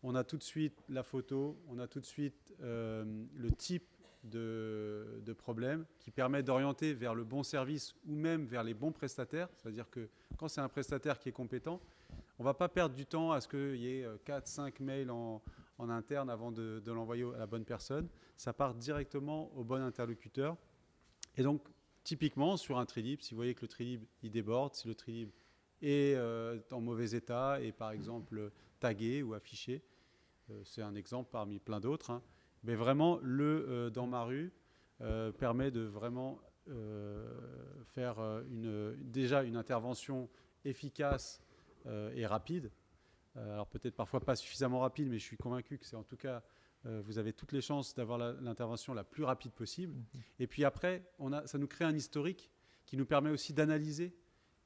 C: on a tout de suite la photo, on a tout de suite le type de problème qui permet d'orienter vers le bon service ou même vers les bons prestataires. C'est-à-dire que quand c'est un prestataire qui est compétent, on ne va pas perdre du temps à ce qu'il y ait 4-5 mails en interne avant de l'envoyer à la bonne personne. Ça part directement au bon interlocuteur. Et donc, typiquement, sur un Trilib, si vous voyez que le Trilib il déborde, si le Trilib est en mauvais état et par exemple tagué ou affiché, c'est un exemple parmi plein d'autres, hein. Mais vraiment, Dans ma rue permet de vraiment faire déjà une intervention efficace et rapide. Alors peut-être parfois pas suffisamment rapide, mais je suis convaincu que c'est en tout cas, vous avez toutes les chances d'avoir l'intervention la plus rapide possible. Et puis après, ça nous crée un historique qui nous permet aussi d'analyser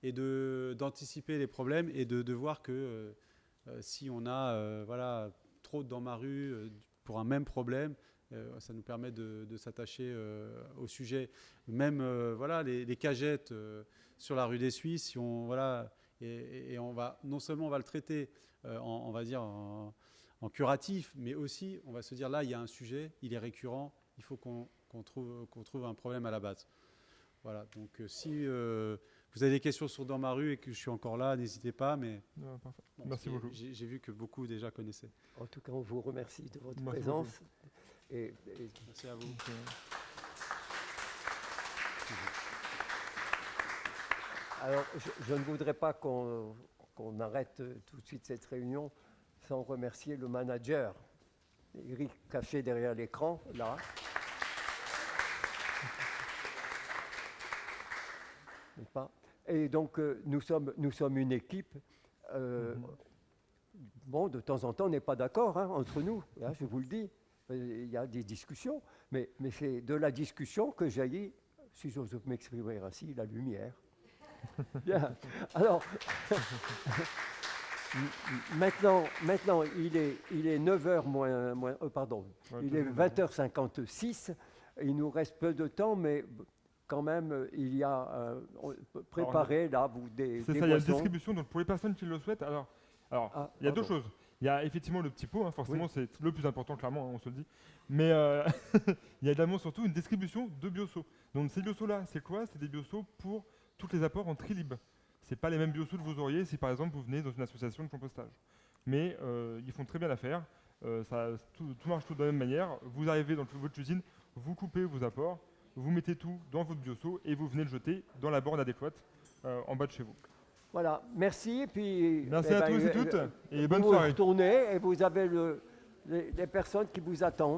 C: et d'anticiper les problèmes et de voir que si on a trop Dans ma rue pour un même problème, ça nous permet de s'attacher au sujet. Même les cagettes sur la rue des Suisses, si on, et on va, non seulement on va le traiter on va dire en curatif, mais aussi on va se dire là il y a un sujet, il est récurrent, il faut qu'on trouve un problème à la base. Voilà, donc si vous avez des questions sur Dans ma rue et que je suis encore là, n'hésitez pas. Mais
B: Parfait.
C: bon,
B: Merci beaucoup.
C: J'ai vu que beaucoup déjà connaissaient.
A: En tout cas, on vous remercie de votre
B: Merci
A: présence. Et
C: Merci à vous.
A: alors, je ne voudrais pas qu'on arrête tout de suite cette réunion sans remercier le manager, Eric, caché derrière l'écran, là. N'est-ce pas? Et donc, nous sommes une équipe. Bon, de temps en temps, on n'est pas d'accord entre nous, hein, je vous le dis. Il y a des discussions, mais c'est de la discussion que jaillit, si j'ose m'exprimer ainsi, la lumière. Bien. Alors, maintenant, il est 9h moins pardon,
B: Ouais,
A: il est 20h56. Il nous reste peu de temps, mais quand même, il y a préparé là des
B: C'est ça, il y a une
A: boissons.
B: distribution. Donc pour les personnes qui le souhaitent, alors il y a deux
A: pardon.
B: choses. Il y a effectivement le petit pot, hein, forcément
A: Oui.
B: c'est le plus important, clairement, hein, on se le dit. Mais il y a également surtout une distribution de biosos. Donc ces biosos-là, c'est quoi? C'est des biosos pour tous les apports en Trilib. C'est pas les mêmes biosos que vous auriez si par exemple vous venez dans une association de compostage. Mais ils font très bien l'affaire. Tout marche tout de la même manière. Vous arrivez dans votre cuisine, vous coupez vos apports, vous mettez tout dans votre bioseau et vous venez le jeter dans la borne adéquate en bas de chez vous.
A: Voilà, merci. Et puis,
B: Merci à tous et toutes et bonne
A: vous
B: soirée.
A: retournez et vous avez les personnes qui vous attendent.